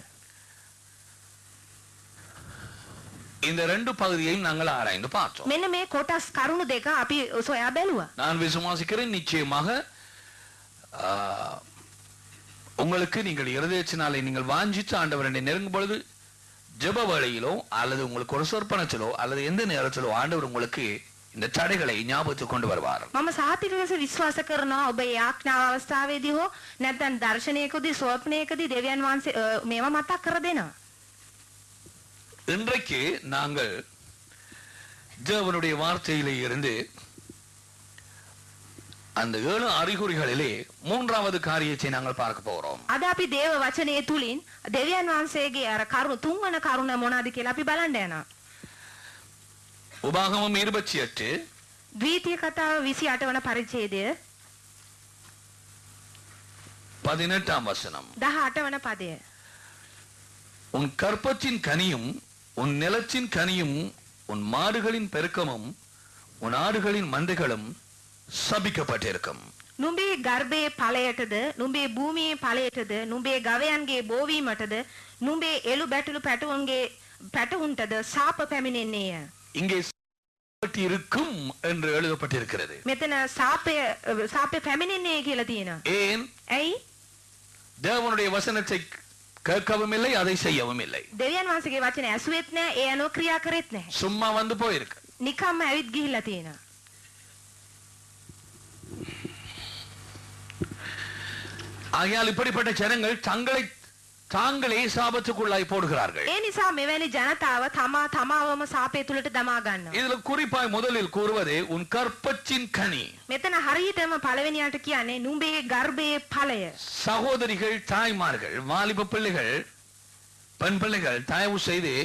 இந்த ரெண்டு பகுதியையும் நாங்கள் ஆராய்ந்து பார்த்தோம். මෙන්න මේ කොටස් කරුණු දෙක අපි සොයා බැලුවා. நான் விசுவாசிக்கிறேன் நிச்சயமாக உங்களுக்கு நீங்கள் இருதயத்தினாலே நீங்கள் வாஞ்சித்து ஆண்டவரை நெருங்கும் பொழுது ஜெப வேளையிலோ அல்லது உங்களுக்கு ஒரு சொற்பனத்திலோ அல்லது எந்த நேரத்திலோ ஆண்டவர் உங்களுக்கு இந்த தடைகளை ஞாபகத்துக்கு கொண்டு வருவார். මම සාතික ලෙස විශ්වාස කරනවා ඔබ ඒ ආඥාව අවස්ථාවේදී හෝ නැත්නම් දර්ශනයකදී ස්වප්නයකදී දෙවියන් වහන්සේ මේවා මතක් කර දෙනවා. இன்றைக்கு நாங்கள் தேவனுடைய வார்த்தையிலே இருந்து அந்த 7 அறிகுறிகளிலே மூன்றாவது காரியத்தை நாங்கள் பார்க்க போகிறோம். අද අපි දේව වචනයේ තුලින් දෙවියන් වහන්සේගේ අර කරුණ තුන්වන කරුණ මොනවාද කියලා අපි බලන්න යනවා. உபாகமம் 28 ද්විතීය කතාව 28 වන පරිච්ඡේදය 18 வசனம். 18 වන පදය. உன் கற்பத்தின் கனியும் உன் நிலத்தின் கனியும் உன் மாடுகளின் பெருக்கமும் உன் ஆடுகளின் மந்தைகளும் சபிக்கப்பட்டிருக்கும். නුඹේ ගර්භයේ ඵලයටද නුඹේ භූමියේ ඵලයටද නුඹේ ගවයන්ගේ බෝවීමටද නුඹේ එළු බැටළු පැටවුන්ටද ශාප පැමිණෙන්නේය. இங்கே இருக்கும் என்று எழுதப்பட்டிருக்கிறது. මෙතන ශාපය පැමිණෙන්නේ කියලා තියෙනවා. ஏன்? ඇයි? தேவனுடைய வசனத்தை கேட்கவும் இல்லை, அதை செய்யவும் இல்லை. දෙවියන් වහන්සේගේ වචන ඇසුවෙත් නැහැ, ඒ අනුව ක්‍රියා කරෙත් නැහැ. சும்மா வந்து போயிருக்கு. නිකම්ම ඇවිත් ගිහිල්ලා තියෙනවා. ஆகையால் இப்படிப்பட்ட ஜனங்கள் தாங்களே சாபத்துக்குள்ளாய் போடுகிறார்கள். ඒ නිසා මෙවැනි ජනතාව තමාවම සාපේ තුලට දමා ගන්නවා. இதுல குறிப்பாய் முதலில் கூறுவது உன் கற்பத்தின் கனி. මෙතන හරියටම පළවෙනියට කියන්නේ නුඹේ ගර්භයේ ඵලය. சகோதரிகள், தாய்மார்கள், வாலிப பிள்ளைகள், பெண் பிள்ளைகள், தயவு செய்து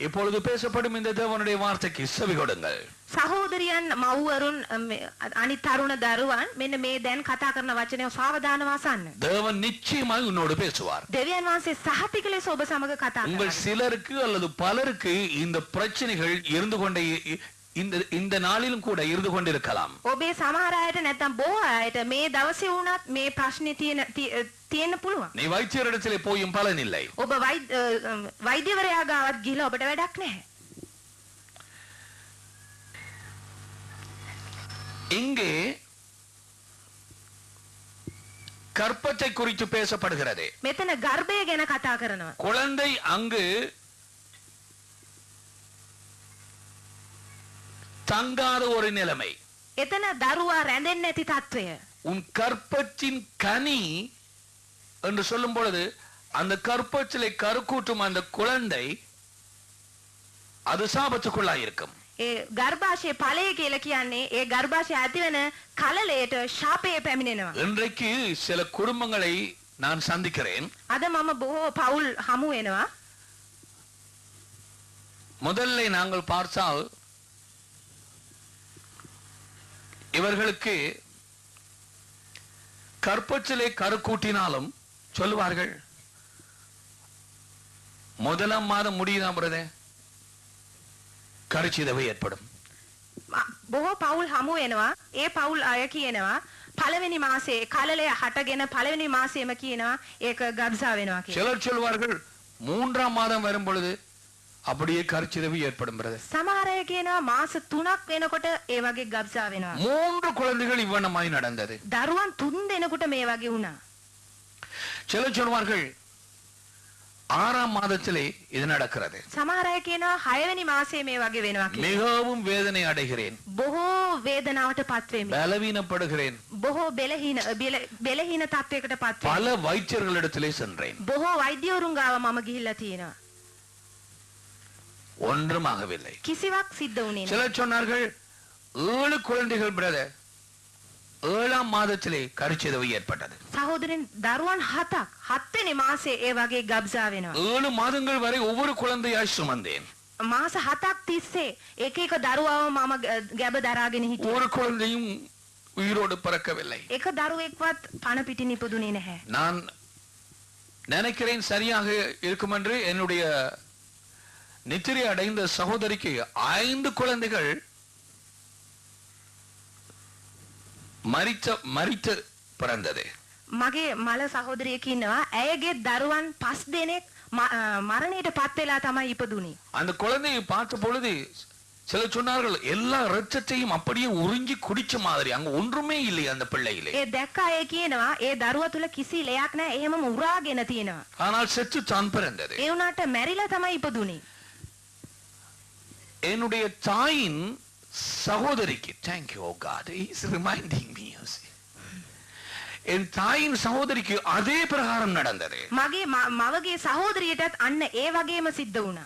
இப்பொழுது பேசப்படும் இந்த தேவனுடைய வார்த்தைக்கு செவி கொடுங்கள். සහෝදරියන් මව්වරුන් අනිත් තරුණ දරුවන් මෙන්න මේ දැන් කතා කරන වචනය සාවධානව අසන්න. தேவன் நிச்சயமாய் உன்னோடு பேசுவார். දෙවියන් වහන්සේ සහතික ලෙස ඔබ සමග කතා உங்கள் කරනවා. சிலருக்கு அல்லது பலருக்கு இந்த பிரச்சனைகள் இருந்து கொண்டே இந்த நாளிலும் கூட இருந்து கொண்டிருக்கலாம். ඔබේ සමහර අයට නැත්නම් බොහෝ අයට මේ දවසේ වුණත් මේ ප්‍රශ්නේ තියෙන්න පුළුවන්. நீ வைத்தியரிடத்திலே போயும் பலன் இல்லை. ඔබ වෛද්‍යවරයා ගාවත් ගිහලා ඔබට වැඩක් නැහැ. இங்கே கற்பத்தை குறித்து பேசப்படுகிறது. මෙතන ගර්භය ගැන කතා කරනවා. குழந்தை அங்கு தங்காத ஒரு நிலைமை. එතන දරුවා රැඳෙන්නේ නැති තත්වය. உன் கற்பத்தின் கனி என்று சொல்லும் பொழுது அந்த கற்பத்திலே கருக்கூட்டும் அந்த குழந்தை அது சாபத்துக்குள்ளாய் இருக்கும். ඒ ගර්භාෂයේ ඵලය කියලා කියන්නේ ඒ ගර්භාෂයේ ඇතිවන කලලයට ශාපය පැමිණෙනවා. இன்றைக்கு சில குடும்பங்களை நான் சந்திக்கிறேன். අද මම බොහෝ පවුල් හමු වෙනවා. முதல்ல நாங்கள் பார்த்தால் இவர்களுக்கு கற்பச்சிலே கருக்கூட்டினாலும் சொல்லுவார்கள் முதலாம் மாதம் முடியுதாம் பிரதே கருச்சிதவை ஏற்படும். බොහෝ පවුල් හමු වෙනවා. ඒ පවුල් අය කියනවා පළවෙනි මාසේ කලලය හටගෙන පළවෙනි මාසෙම කියනවා ඒක ගබ්සා වෙනවා කියලා. சிலர் சொல்வார்கள் மூன்றாம் மாதம் வரும் பொழுது அப்படியே கருச்சிதவை ஏற்படும் பிரதே. සමහර අය කියනවා මාස 3ක් වෙනකොට ඒ වගේ ගබ්සා වෙනවා. 3 குழந்தைகள் இவ்வண்ணமாய் நடந்தது. දරුවන් 3 දෙනෙකුට මේ වගේ වුණා. சிலர் சொல்வார்கள் 6ஆம் மாதத்திலே இது நடக்கிறது. සමහර අය කියනවා 6 වෙනි මාසයේ මේ වගේ වෙනවා කියලා. மிகவும் வேதனை அடைகிறேன், බොහෝ වේදනාවට පත් වෙමි. பலவீனப்படுகிறேன். බොහෝ බෙලහීන තත්වයකට පත් වෙමි. பல வைத்தியர்களிடத்திலே சென்றேன், බොහෝ වෛද්‍යවරුන් ගාව මම ගිහිල්ලා තියෙනවා. ஒன்றும் ஆகவில்லை. කිසිවක් සිද්ධ වුණේ නැහැ. சிலர் சொன்னார்கள் 7 குழந்தைகள் பிரதர் 7ஆம் மாதத்திலே கருச்சிதவை ஏற்பட்டது. සහෝදරයන් දරුවන් 7ක් 7 වෙනි මාසේ ඒ වගේ ගබ්සා වෙනවා. 7 மாதங்கள் வரை ஒவ்வொரு குழந்தையாய் சுமந்தேன். මාස 7ක් තිස්සේ එක එක දරුවාව මම ගැබ දරාගෙන හිටියා. ஒரு குழந்தையும் உயிரோடு பிறக்கவில்லை. එක දරුවෙක්වත් පණ පිටින් ඉපදුනේ නැහැ. நான் நினைக்கிறேன் சரியாக இருக்கும் என்று என்னுடைய நித்திரை அடைந்த சகோதரிக்கு 5 குழந்தைகள் மரித்து பிறந்தது. මගේ මල සහෝදරියක ඉන්නවා. ඇයගේ දරුවන් 5 දෙනෙක් මරණයට පත් වෙලා තමයි ඉපදුනේ. அந்த குழந்தையை பார்த்த பொழுது சில சொன்னார்கள் எல்லா இரத்தத்தையும் அப்படியே உறிஞ்சி குடிச்ச மாதிரி அங்க ஒன்றுமே இல்லை அந்த பிள்ளையிலே. ඒ දැක්ක අය කියනවා ඒ දරුවා තුල කිසි ලයක් නැහැ. එහෙමම උරාගෙන තියෙනවා. ஆனால் செத்து தான் பிறந்தது. ඒ උනාට මැරිලා තමයි ඉපදුනේ. என்னுடைய தாயின் சகோதரிக்கு thank you oh God he is reminding me என் தாயின் சகோதரிக்கு அதே பிரகாரம் நடந்தது. මගේ මවගේ සහෝදරියටත් අන්න ඒ වගේම සිද්ධ වුණා.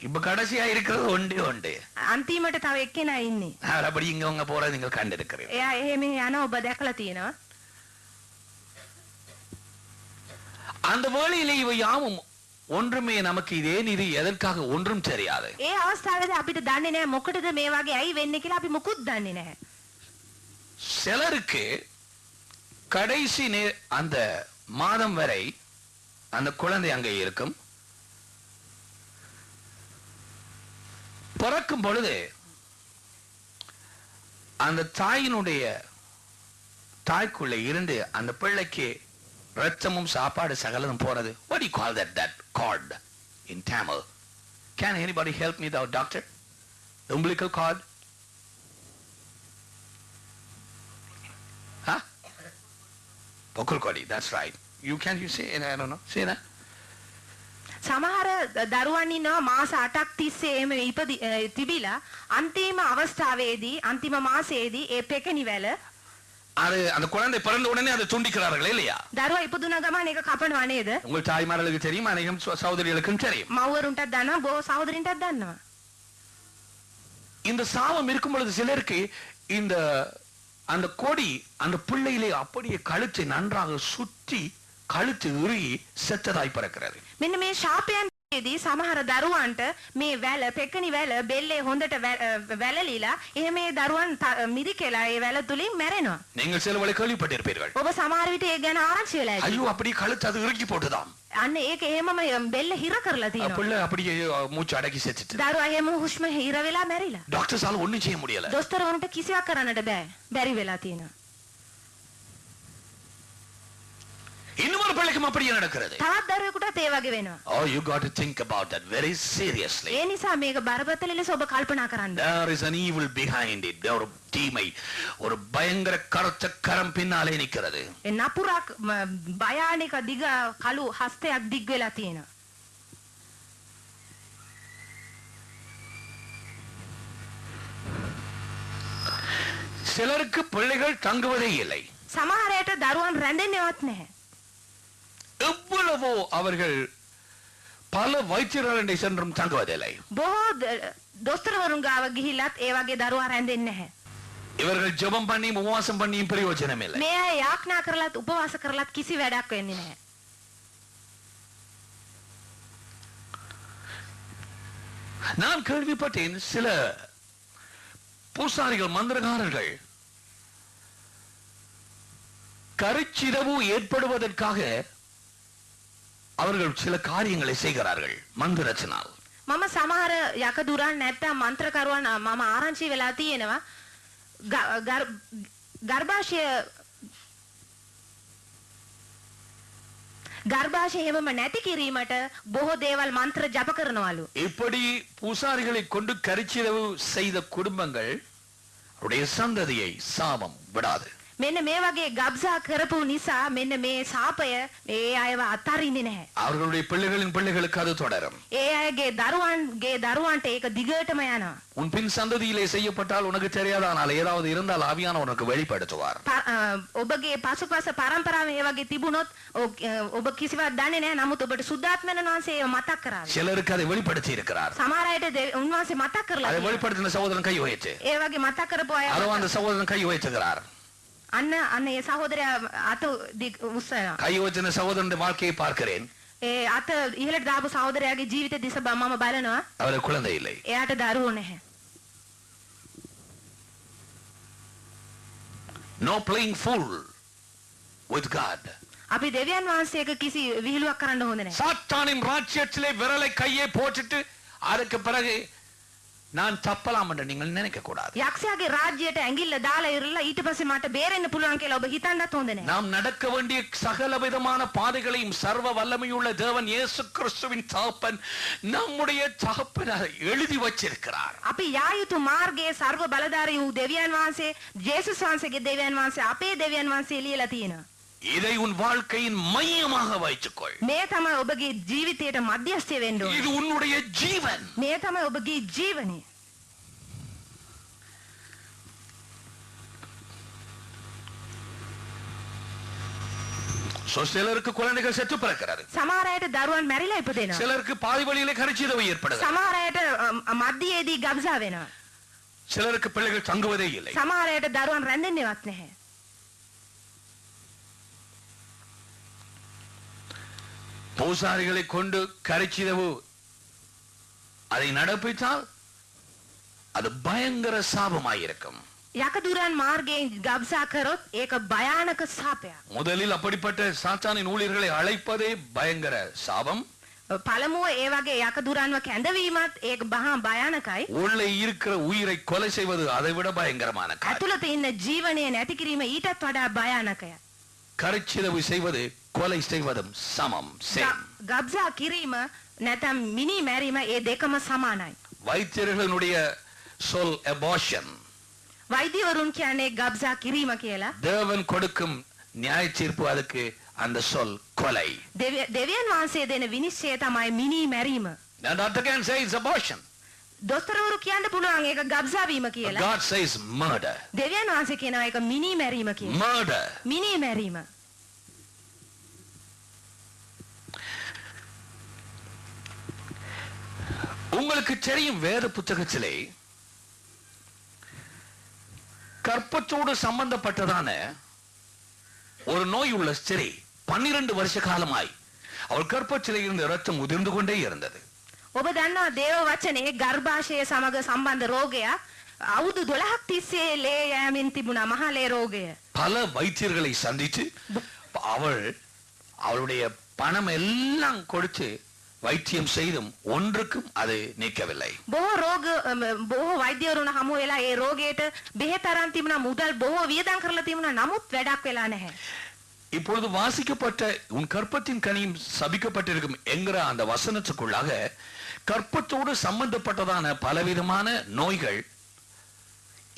இப்ப கடைசியா இருக்கிறது ஒன்றே ஒன்றே. අන්තිමට තව එක්කෙනා ඉන්නේ. அப்படி இங்க போறத நீங்கள் கண்டிருக்கிறீர்கள். එයා එහෙම යන ඔබ දැකලා තියෙනවා. அந்த வேளையிலே இவை யாவும் ஒன்றுமே நமக்கு இதேன் இது எதற்காக ஒன்றும் தெரியாது. ඒ අවස්ථාවේදී අපිට දන්නේ නැහැ මොකටද මේ වගේ ඇයි වෙන්නේ කියලා අපි මුකුත් දන්නේ නැහැ. சிலருக்கு கடைசி அந்த மாதம் வரை அந்த குழந்தை அங்கே இருக்கும். பிறக்கும் பொழுது அந்த தாயினுடைய தாய்க்குள்ள இருந்து அந்த பிள்ளைக்கு ரத்தமும் சாப்பாடு சகலதும் போறது. What do you call that cord in Tamil? Can anybody help me the doctor? The umbilical cord? Huh? Vocal cord, that's right. You say I don't know. Say that. සමහර දරුවන් ඉන්නවා මාස 8ක් තිස්සේ එහෙම තිබිලා අන්තිම අවස්ථාවේදී අන්තිම මාසයේදී ඒ පෙකණි වැල அந்த குழந்தை பிறந்த உடனே அதை துண்டிக்கிறார்கள் இல்லையா? දරුවා ඉපදුන ගමන් ඒක කපනවා නේද? உங்கள் தாய்மார்களுக்கு தெரியும், அநேகம் சகோதரிகளுக்கும் தெரியும். මව්වරුන්ටත් දන්නවා, බොහෝ සහෝදරින්ටත් දන්නවා. இந்த சாபம் இருக்கும் பொழுது சிலருக்கு இந்த அந்த கொடி அந்த பிள்ளையிலே அப்படியே கழுத்தை நன்றாக சுற்றி கழுத்து இறுகி செத்ததாய் பிறக்கிறது. මෙන්න මේ ශාපයන්දී සමහර දරුවන්ට මේ වැල පෙකණි වැල බෙල්ලේ හොඳට වැලලිලා එහෙම මේ දරුවන් මිරිකලා ඒ වැල තුලින් මැරෙනවා. நீங்கள் சில வேளை கேள்விப்பட்டிருப்பீர்கள். ඔබ සමහර විට ඒ ගැන ආරංචි වෙලා ඇති. ஐயோ அப்படி கழுத்து அது இறுக்கி போட்டுதாம். අන්න ඒක එහෙමම බෙල්ල හිර කරලා තියෙනවා. பிள்ளை அப்படியே மூச்சு அடக்கி செத்துட்டு. දරුවා එහෙම හුස්ම හිර වෙලා මැරිලා. டாக்டர்ஸால ஒண்ணும் செய்ய முடியல. දොස්තරවරුන්ට කිසිවක් කරන්නට බෑ. බැරි වෙලා තියෙනවා. இன்னொரு பிள்ளைக்கும் அப்படியே நடக்கிறது. තවත් දරුවෙකුටත් ඒ වගේ වෙනවා. Oh, you got to think about that very seriously. ඒ නිසා මේක බරපතල ලෙස ඔබ කල්පනා කරන්න. There is an evil behind it. There is தீமை, ஒரு பயங்கர கருத்த கரம் பின்னாலே நிக்கிறது. ඒ නපුරක් භයානික දිග කළු හස්තයක් දිග් වෙලා තියෙනවා. சிலருக்கு பிள்ளைகள் தங்குவதே இல்லை. සමහරයට දරුවන් රැඳෙන්නේවත් නැහැ. எவ்வளவோ அவர்கள் பல வைத்தியர்களை சென்றும் தங்குவதில்லை. බොහෝ දොස්තරවරුන් ගාව ගිහිල්ලත් ඒ වගේ දරුවා රැඳෙන්නේ නැහැ. இவர்கள் ஜெபம் பண்ணி உபவாசம் பண்ணியும் பிரயோஜனம் இல்லை. මේ අය යාඥා කරලත් උපවාස කරලත් කිසි වැඩක් වෙන්නේ නැහැ. நான் கேள்விப்பட்டேன் சில பூசாரிகள் மந்திரகாரர்கள் கருச்சிரவு ஏற்படுவதற்காக அவர்கள் சில காரியங்களை செய்கிறார்கள் மந்திரத்தினால். මම සමහර යකදුරන් නැත්තම් මන්ත්‍රකරුවන් මම ආරංචි වෙලා තියෙනවා ගර්භාෂය හැමම නැති කිරීමට බොහෝ දේවල් මන්ත්‍ර ජප කරනවලු. இப்படி பூசாரிகளை கொண்டு கருச்சிரவு செய்த குடும்பங்கள் அவருடைய சந்ததியை சாபம் விடாது. මෙන්න මේ වගේ ගබ්සා කරපු නිසා මෙන්න මේ සාපය මේ අයව අතරින්නේ නැහැ. அவர்களுடைய பிள்ளைகளின் பிள்ளைகளுக்கு அது தொடரும். ඒ අයගේ දරුවන්ට ඒක දිගටම යනවා. உன் பின் சந்ததியிலே செய்யப்பட்டால் உனக்கு தெரியாதானால் ஏதாவது இருந்தால் ஆவியானவர் உனக்கு வெளிப்படுத்துவார். ඔබගේ පසුපස පරම්පරාවේ ඒ වගේ තිබුණොත් ඔබ කිසිවක් දන්නේ නැහැ. නමුත් ඔබට සුද්ධාත්මයන් වහන්සේ ඒව මතක් කරාවි. சிலருக்கு அதை வெளிப்படுத்தி இருக்கிறார். සමහර අයට උන්වහන්සේ මතක් කරලා அதை வெளிப்படுத்தின சகோதரன் கை உயர்த்து. ඒ වගේ මතක් කරපු අය அதோ அந்த சகோதரன் கை உயர்த்துகிறார். අන්න ඒ සහෝදරයා අත උස්සනවා. கை உயர்த்தின சகோதரனுடைய வாழ்க்கையை பார்க்கிறேன். ඒ අත ඉහළට දාපු සහෝදරයාගේ ජීවිත දිස මම බලනවා. அவருக்கு குழந்தை இல்லை. එයාට දරුවෝ නැහැ. No playing fool with God. අපි දෙවියන් වහන්සේක කිසි විහිළුවක් කරන්න හොඳ නැහැ. சாத்தானின் ராஜ்யத்திலே விரலை கையை போட்டுட்டு அதுக்கு பிறகு நான் தப்பலாம் என்று நீங்கள் நினைக்க கூடாது. යක්ෂයාගේ රාජ්‍යයට ඇඟිල්ල දාලා ඉරලා ඊට පස්සේ මට බේරෙන්න පුළුවන් කියලා ඔබ හිතන්නත් හොඳ නැහැ. நாம் நடக்க வேண்டிய சகல விதமான பாதைகளையும் சர்வ வல்லமையுள்ள தேவன் இயேசு கிறிஸ்துவின் தகப்பன் நம்முடைய தகப்பனார் எழுதி வச்சிருக்கிறார். අපි යා යුතු මාර්ගයේ ਸਰව බලධාරී වූ දෙවියන් වහන්සේ ජේසුස් වහන්සේගේ දෙවියන් වහන්සේ අපේ දෙවියන් වහන්සේ ලියලා තියෙනවා. இதை உன் வாழ்க்கையின் மையமாக வைத்துக்கொள். මේ තමයි ඔබගේ ජීවිතයට මධ්‍යස්ථය වෙන්න ඕනේ. இது உன்னுடைய ஜீவன். මේ තමයි ඔබගේ ජීවනය. சிலருக்கு குழந்தைகள் செத்து பிறக்கிறது. සමහර අයට දරුවන් මැරිලා ඉපදෙනවා. சிலருக்கு பாதி வழியிலே கரைச்சிதவு ஏற்படுகிறது. සමහර අයට මධ්‍යයේදී ගබ්සා වෙනවා. சிலருக்கு பிள்ளைகள் தங்குவதே இல்லை. සමහර අයට දරුවන් රැඳෙන්නේවත් නැහැ. பூசாரிகளை கொண்டு கரைச்சிதவு அதை நடப்பித்தால் அது பயங்கர சாபமாயிருக்கும். යකදුරන් මාර්ගයෙන් ගබ්සා කරොත් ඒක භයානක සාපයක්. முதலில் அப்படிப்பட்ட சாத்தானின் ஊழியர்களை அழைப்பதே பயங்கர சாபம். පළමුව ඒ වගේ යකදුරන්ව කැඳවීමත් ඒක මහා භයානකයි. உள்ளே இருக்கிற உயிரை கொலை செய்வது அதை விட பயங்கரமான காரியம். ඇතුළත ඉන්න ජීවනය නැති කිරීම ඊටත් වඩා භයානකයි. கரைச்சிதவு செய்வது கொலை செய்வதும் சமம். ගබ්සා කිරීම නැත්නම් මිනි මැරීම ඒ දෙකම සමානයි. வைத்தியர்களுடைய சொல் abortion. වෛද්‍යවරුන් කියන්නේ ගබ්සා කිරීම කියලා. தேவன் கொடுக்கும் நியாய தீர்ப்பு அதுக்கு அந்த சொல் கொலை. දෙවියන් වහන්සේ දෙන විනිශ්චය තමයි මිනි මැරීම. Now doctor can say it's abortion. දොස්තරවරු කියන්න පුළුවන් ඒක ගබ්සා වීම කියලා. God says murder. දෙවියන් වහන්සේ කියනවා ඒක මිනි මැරීම කියලා. Murder. මිනි මැරීම. உங்களுக்கு தெரியும் வேத புத்தகத்திலே கற்பத்தோடு சம்பந்தப்பட்டதான ஒரு நோய் உள்ள ஸ்திரீ 12 வருஷ காலமாய் அவள் கற்பத்திலே இருந்த இரத்தம் உதிர்ந்து கொண்டே இருந்தது. ඔබ දන්නවා දේව වචනේ ගර්භාෂය සමග සම්බන්ධ රෝගයක් අවුරුදු 12ක් තිස්සේ ලේ යෑමෙන් තිබුණා මහලේ රෝගය. பல வைத்தியர்களை சந்தித்து அவளுடைய பணம் எல்லாம் கொடுத்து வைத்தியம் செய்தும் ஒன்றுக்கும் அது நீக்கவில்லை. බොහෝ වෛද්‍යවරුන් හමු වෙලා ඒ රෝගයට බෙහෙත් අරන් තිබුණා මුදල් බොහෝ වියදම් කරලා තිබුණා නමුත් වැඩක් වෙලා නැහැ. இப்பொழுது வாசிக்கப்பட்ட உன் கற்பத்தின் கனியும் சபிக்கப்பட்டிருக்கும் என்கிற அந்த வசனத்துக்குள்ளாக கற்பத்தோடு சம்பந்தப்பட்டதான பலவிதமான நோய்கள்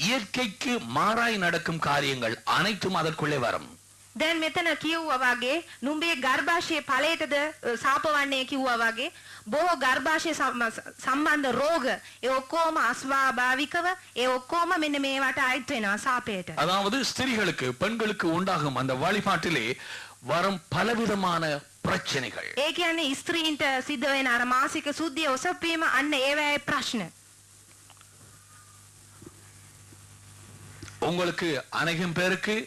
இயற்கைக்கு மாறாய் நடக்கும் காரியங்கள் அனைத்தும் அதற்குள்ளே வரும். දැන් මෙතන කිව්වා වගේ නුඹේ ගර්භාෂයේ ඵලයටද සාපවන්නේ කිව්වා වගේ බොහෝ ගර්භාෂය සම්බන්ධ රෝග ඒ ඔක්කොම අස්වාභාවිකව ඒ ඔක්කොම මෙන්න මේවට අයිත් වෙනවා සාපයට. அதாவது ஸ்திரீகளுக்கு பெண்களுக்கு உண்டாகும் அந்த வழிபாட்டிலே வரும் பலவிதமான பிரச்சனைகள். ඒ කියන්නේ ස්ත්‍රීන්ට සිද්ධ වෙන අර මාසික සුද්ධිය ඔසප්පීම අන්න ඒවැයි ප්‍රශ්න. உங்களுக்கு அநேகம் பேருக்கு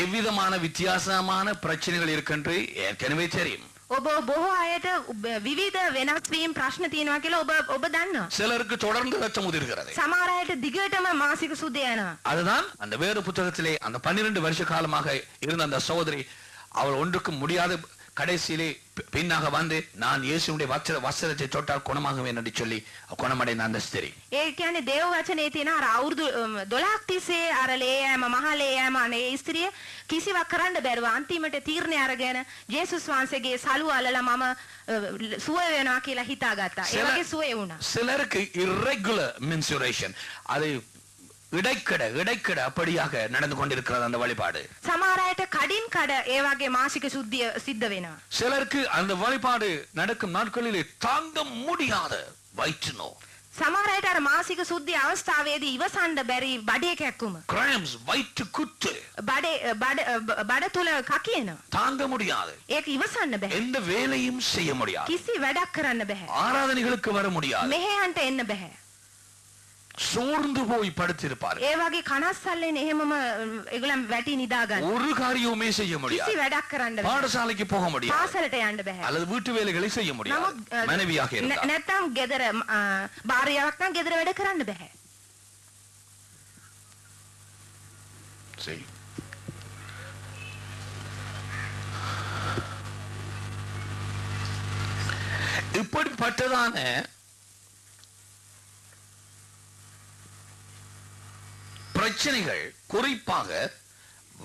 எவ்விதமான வித்தியாசமான பிரச்சனைகள் இருக்கின்ற ஏற்கனவே தெரியும். ඔබ බොහෝ අයට විවිධ වෙනස් වීම ප්‍රශ්න තියෙනවා කියලා ඔබ දන්නවා. சிலருக்கு தொடர்ந்து ரத்தம் உதிர்கிறது. සමහර අයට දිගටම මාසික සුද්ධිය යනවා. அதுதான் அந்த வேத புத்தகத்திலே அந்த 12 வருஷ காலமாக இருந்த அந்த சகோதரி அவள் ஒன்றுக்கும் முடியாத கடைசியிலே பின்னாக வந்து நான் இயேசுவுடைய வஸ்திரத்தை தொட்டால் குணமாகுவேன் என்று சொல்லி குணமடைந்த அந்த ஸ்திரீ. ඒ කියන්නේ දේව වචනේ තියෙන අර අවුරුදු 12ක් තිස්සේ අර ලේයෑම මහලේයෑම අනේ ස්ත්‍රිය කිසිවක් කරන්න බැරුව අන්තිමට තීරණය අරගෙන ජේසුස් වහන්සේගේ සලුව අල්ලලා මම සුව වෙනවා කියලා හිතාගත්තා. ඒ වගේ සුවේ වුණා. சிலருக்கு irregular menstruation அது இடைக்கட அப்படியாக நடந்து கொண்டிருக்கிறது அந்த வழிபாடு. සමහර අයට කඩින් කඩ ඒ වගේ මාසික සුද්ධිය සිද්ධ වෙනවා. சிலருக்கு அந்த வழிபாடு நடக்கும் நாட்களிலே தாங்க முடியாத வயிற்று நோய். සමහර අයට අර මාසික සුද්ධිය අවස්ථාවේදී ඉවසන්න බැරි බඩේ කැක්කුම. cramps வயிற்று குத்து. බඩ තුල කකියනවා. தாங்க முடியாது. ඒක ඉවසන්න බෑ. எந்த வேலையும் செய்ய முடியாது. කිසි වැඩක් කරන්න බෑ. ஆராதனைகளுக்கு வர முடியாது. මෙහෙයන්ට එන්න බෑ. சோர்ந்து போய் படுத்திருப்பார்கள். ඒ වගේ කනස්සල්ලෙන් එහෙමම ඒගොල්ලන් වැටි නිදා ගන්න. ஒரு காரியமுமே செய்ய முடியாது. කිසි වැඩක් කරන්න බෑ. பாடசாலைக்கு போக முடியாது. පාසලට යන්න බෑ. அல்லது வீட்டு வேலைகளை செய்ய முடியாது. மனைவியாக இருந்தால் නැත්නම් ගෙදර භාර්යාවක් නම් ගෙදර වැඩ කරන්න බෑ. சரி. இப்படிப்பட்டதான பிரச்சனைகள் குறிப்பாக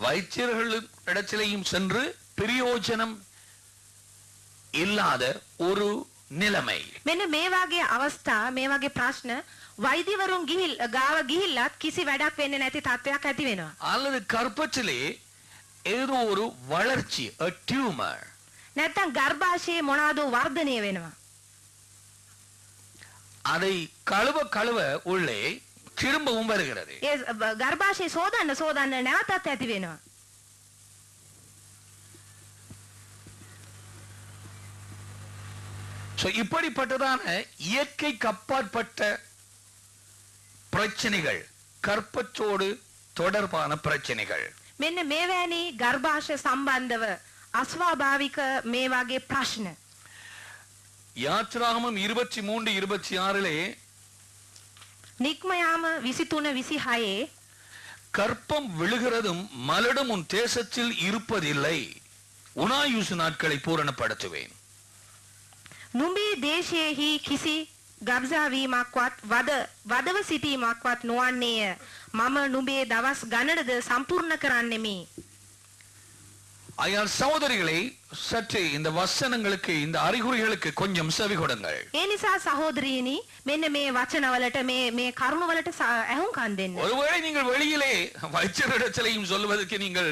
வைத்தியர்களிடத்திலேயும் சென்று பிரயோஜனம் இல்லாத ஒரு நிலைமை. මෙන්න මේ වගේ අවස්ථා මේ වගේ ප්‍රශ්න වෛද්‍යවරුන් ගාව ගිහිල්ලත් කිසි වැඩක් වෙන්නේ නැති තත්ත්වයක් ඇති වෙනවා. அல்லது கர்ப்பத்திலே ஏதோ ஒரு வளர்ச்சி, a tumor. නැත්තම් ගර්භාෂයේ මොනවාදෝ වර්ධනය වෙනවා. அதை கழுவ கழுவ உள்ளே திரும்பவும் வருகிறது. ඒ ගර්භාෂයේ සෝදන්න නැවතත් ඇති වෙනවා. இப்படிப்பட்டதான இயற்கைக்கு அப்பாற்பட்ட பிரச்சனைகள், கர்ப்பத்தோடு தொடர்பான பிரச்சனைகள். මෙන්න මේ වැනි ගර්භාෂ සම්බන්ධව අස්වාභාවික මේ වගේ ප්‍රශ්න யாத்ராகமம் 23:26 නික්මයාම 23:26 கற்பம் விழுகிறதும் மலடும் உன் தேசத்தில் இருப்பதில்லை, உனாயுசு நாட்களை பூரணப்படுத்துவேன். නුඹේ දේශයේහි කිසි ගබ්සා වීමක්වත් වදව සිටීමක්වත් නොවන්නේය. මම නුඹේ දවස් ගණනද සම්පූර්ණ කරන්නෙමි. ஐயா சகோதரிகளை, சற்றே இந்த வசனங்களுக்கு, இந்த அறிகுறிகளுக்கு கொஞ்சம் செவி கொடுங்கள். ඒ නිසා සහෝදරියනි මෙන්න මේ වචනවලට මේ කරුණවලට ඇහුම්කන් දෙන්න. ஒருவேளை நீங்கள் வெளியிலே வைத்தியரிடத்திலேயும் சொல்வதற்கு நீங்கள்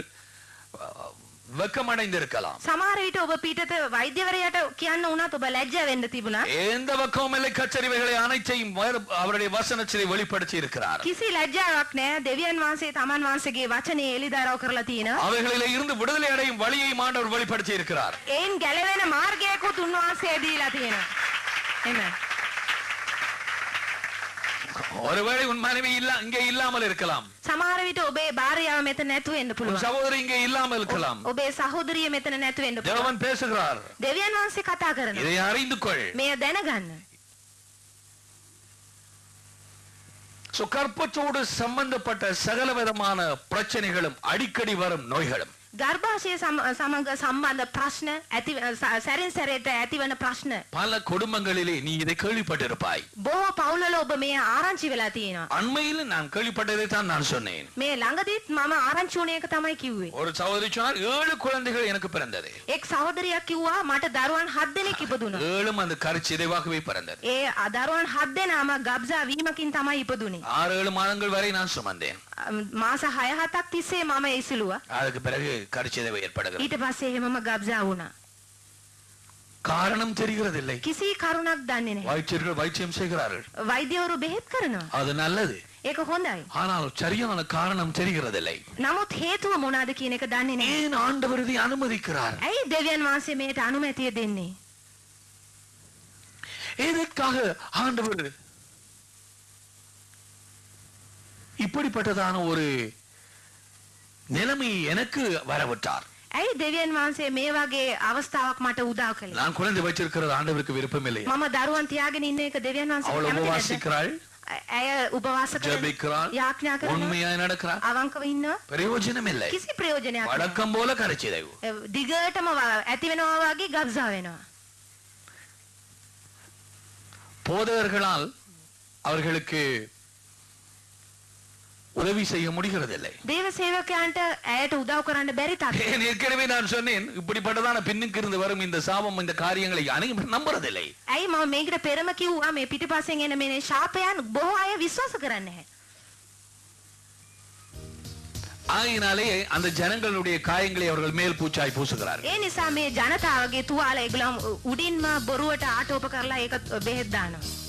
வெக்கமடைந்திருக்கலாம். සමහර විට ඔබ පිටත වෛද්‍යවරයාට කියන්න උනත් ඔබ ලැජ්ජා වෙන්න තිබුණා. எந்த வெக்கமும் இல்லை, கச்சரிவைகளை அனைத்தையும் அவருடைய வசனத்திலே வெளிப்படுத்தி இருக்கிறார். කිසි ලැජ්ජාවක් නැහැ. දෙවියන් වහන්සේ තමන් වහන්සේගේ වචනේ එළිදරව් කරලා තියෙනවා. அவைகளிலே இருந்து விடுதலை அடையும் வழியை ஆண்டவர் வெளிப்படுத்தி இருக்கிறார். ඒන් ගැලවෙන මාර්ගයකුත් උන්වහන්සේ දීලා තියෙනවා. එහෙම. ஒருவேளை உன் மனைவி இங்கே இல்லாமல் இருக்கலாம். සමහර විට ඔබේ භාර්යාව මෙතන නැතු වෙන්න உன் පුළුවන්. சகோதரி இங்கே இல்லாமல் இருக்கலாம். ඔබේ සහෝදරිය මෙතන නැතු වෙන්න පුළුවන්. தேவன் பேசுகிறார். දෙවියන් වහන්සේ කතා කරනවා. இதை அறிந்து கொள். මෙය දැනගන්න. கர்ப்பத்தோடு சம்பந்தப்பட்ட சகலவிதமான பிரச்சனைகளும் அடிக்கடி வரும் நோய்களும் ගර්භාෂය සමග සම්බන්ධ ප්‍රශ්න සැරින් සැරේට ඇතිවන ප්‍රශ්න பல குடும்பங்களிலே நீ இதை கேள்விப்பட்டிருப்பாய். බොහෝ පවුල්වල ඔබ මේ ආරංචි වෙලා තියෙනවා. அண்மையில் நான் கேள்விப்பட்டதை தான் நான் சொன்னேன். මේ ළඟදිත් මම ආරංචි වුණ එක තමයි කිව්වේ. ஒரு சகோதரி சொன்னார், 7 குழந்தைகள் எனக்கு பிறந்தது. එක් සහෝදරියක් කිව්වා මට දරුවන් 7 දෙනෙක් ඉපදුණා. 7 அந்த கருச்சிதைவாகவே பிறந்தது. ඒ දරුවන් 7 දෙනාම ගබ්සා වීමකින් තමයි ඉපදුනේ. 6-7 மாதங்கள் வரை நான் சுமந்தேன். මාස 6-7ක් තිස්සේ මම ඉසිලුවා. அதுக்கு பிறகு கருச்சிதைவு ஏற்படுகிறது. ඊට පස්සේ එහෙමම ගබ්සා වුණා. காரணம் தெரிகிறதில்லை. කිසි කරුණක් දන්නේ නැහැ. வைத்தியர்கள் வைத்தியம் செய்கிறார்கள். වෛද්‍යවරු බෙහෙත් කරනවා. அது நல்லது. ඒක හොඳයි. ஆனால் சரியான காரணம் தெரிகிறதில்லை. නමුත් හේතුව මොනවාද කියන එක දන්නේ නැහැ. ஏன் ஆண்டவர் இதை அனுமதிக்கிறார்? ඇයි දෙවියන් වහන්සේ මේට අනුමැතිය දෙන්නේ? எதற்காக ஆண்டவர் இப்படிப்பட்டதான ஒரு நிலைமை எனக்கு வரவிட்டார்? ඇයි දෙවියන් වහන්සේ මේ වගේ අවස්ථාවක් මට උදා කළේ? நான் குழந்தை வச்சிருக்கிறது ஆண்டவருக்கு விருப்பம் இல்லை. මම දරුවන් තියාගෙන ඉන්න එක දෙවියන් වහන්සේ அவள் කැමති නැද්ද? உபவாசிக்கிறாள், ඇය උපවාස කරනවා, ஜெபிக்கிறாள், යාඥා කරනවා, உண்மையாய் நடக்கிறாள், අවංකව ඉන්නවා. பிரயோஜனம் இல்லை. කිසි ප්‍රයෝජනයක් නැහැ. வழக்கம் போல கரைச்சிதைவு. දිගටම ඇති වෙනවා වගේ ගබ්සා වෙනවා. போதகர்களால் அவர்களுக்கு உதவி செய்ய முடிகிறதில்லை. දේව සේවකයන්ට ඇයට උදව් කරන්න බැරි තාක්ෂණ. ஏன் ஏற்கனவே நான் சொன்னேன், இப்படிப்பட்டதான பின்னுக்கு இருந்து வரும் இந்த சாபம், இந்த காரியங்களை அனைவரும் நம்புறதில்லை. ඇයි මම මේකට පෙරම කිව්වා මේ පිටිපස්සෙන් එන මේ ශාපයන් බොහෝ අය විශ්වාස කරන්නේ නැහැ. ஆகையினாலே அந்த ஜனங்களுடைய காயங்களை அவர்கள் மேல் பூச்சாய் பூசுகிறார்கள். ඒ නිසා මේ ජනතාවගේ තුවාල ඒගොල්ලෝ උඩින්ම බොරුවට ආටෝප කරලා ඒක බෙහෙත් දානවා.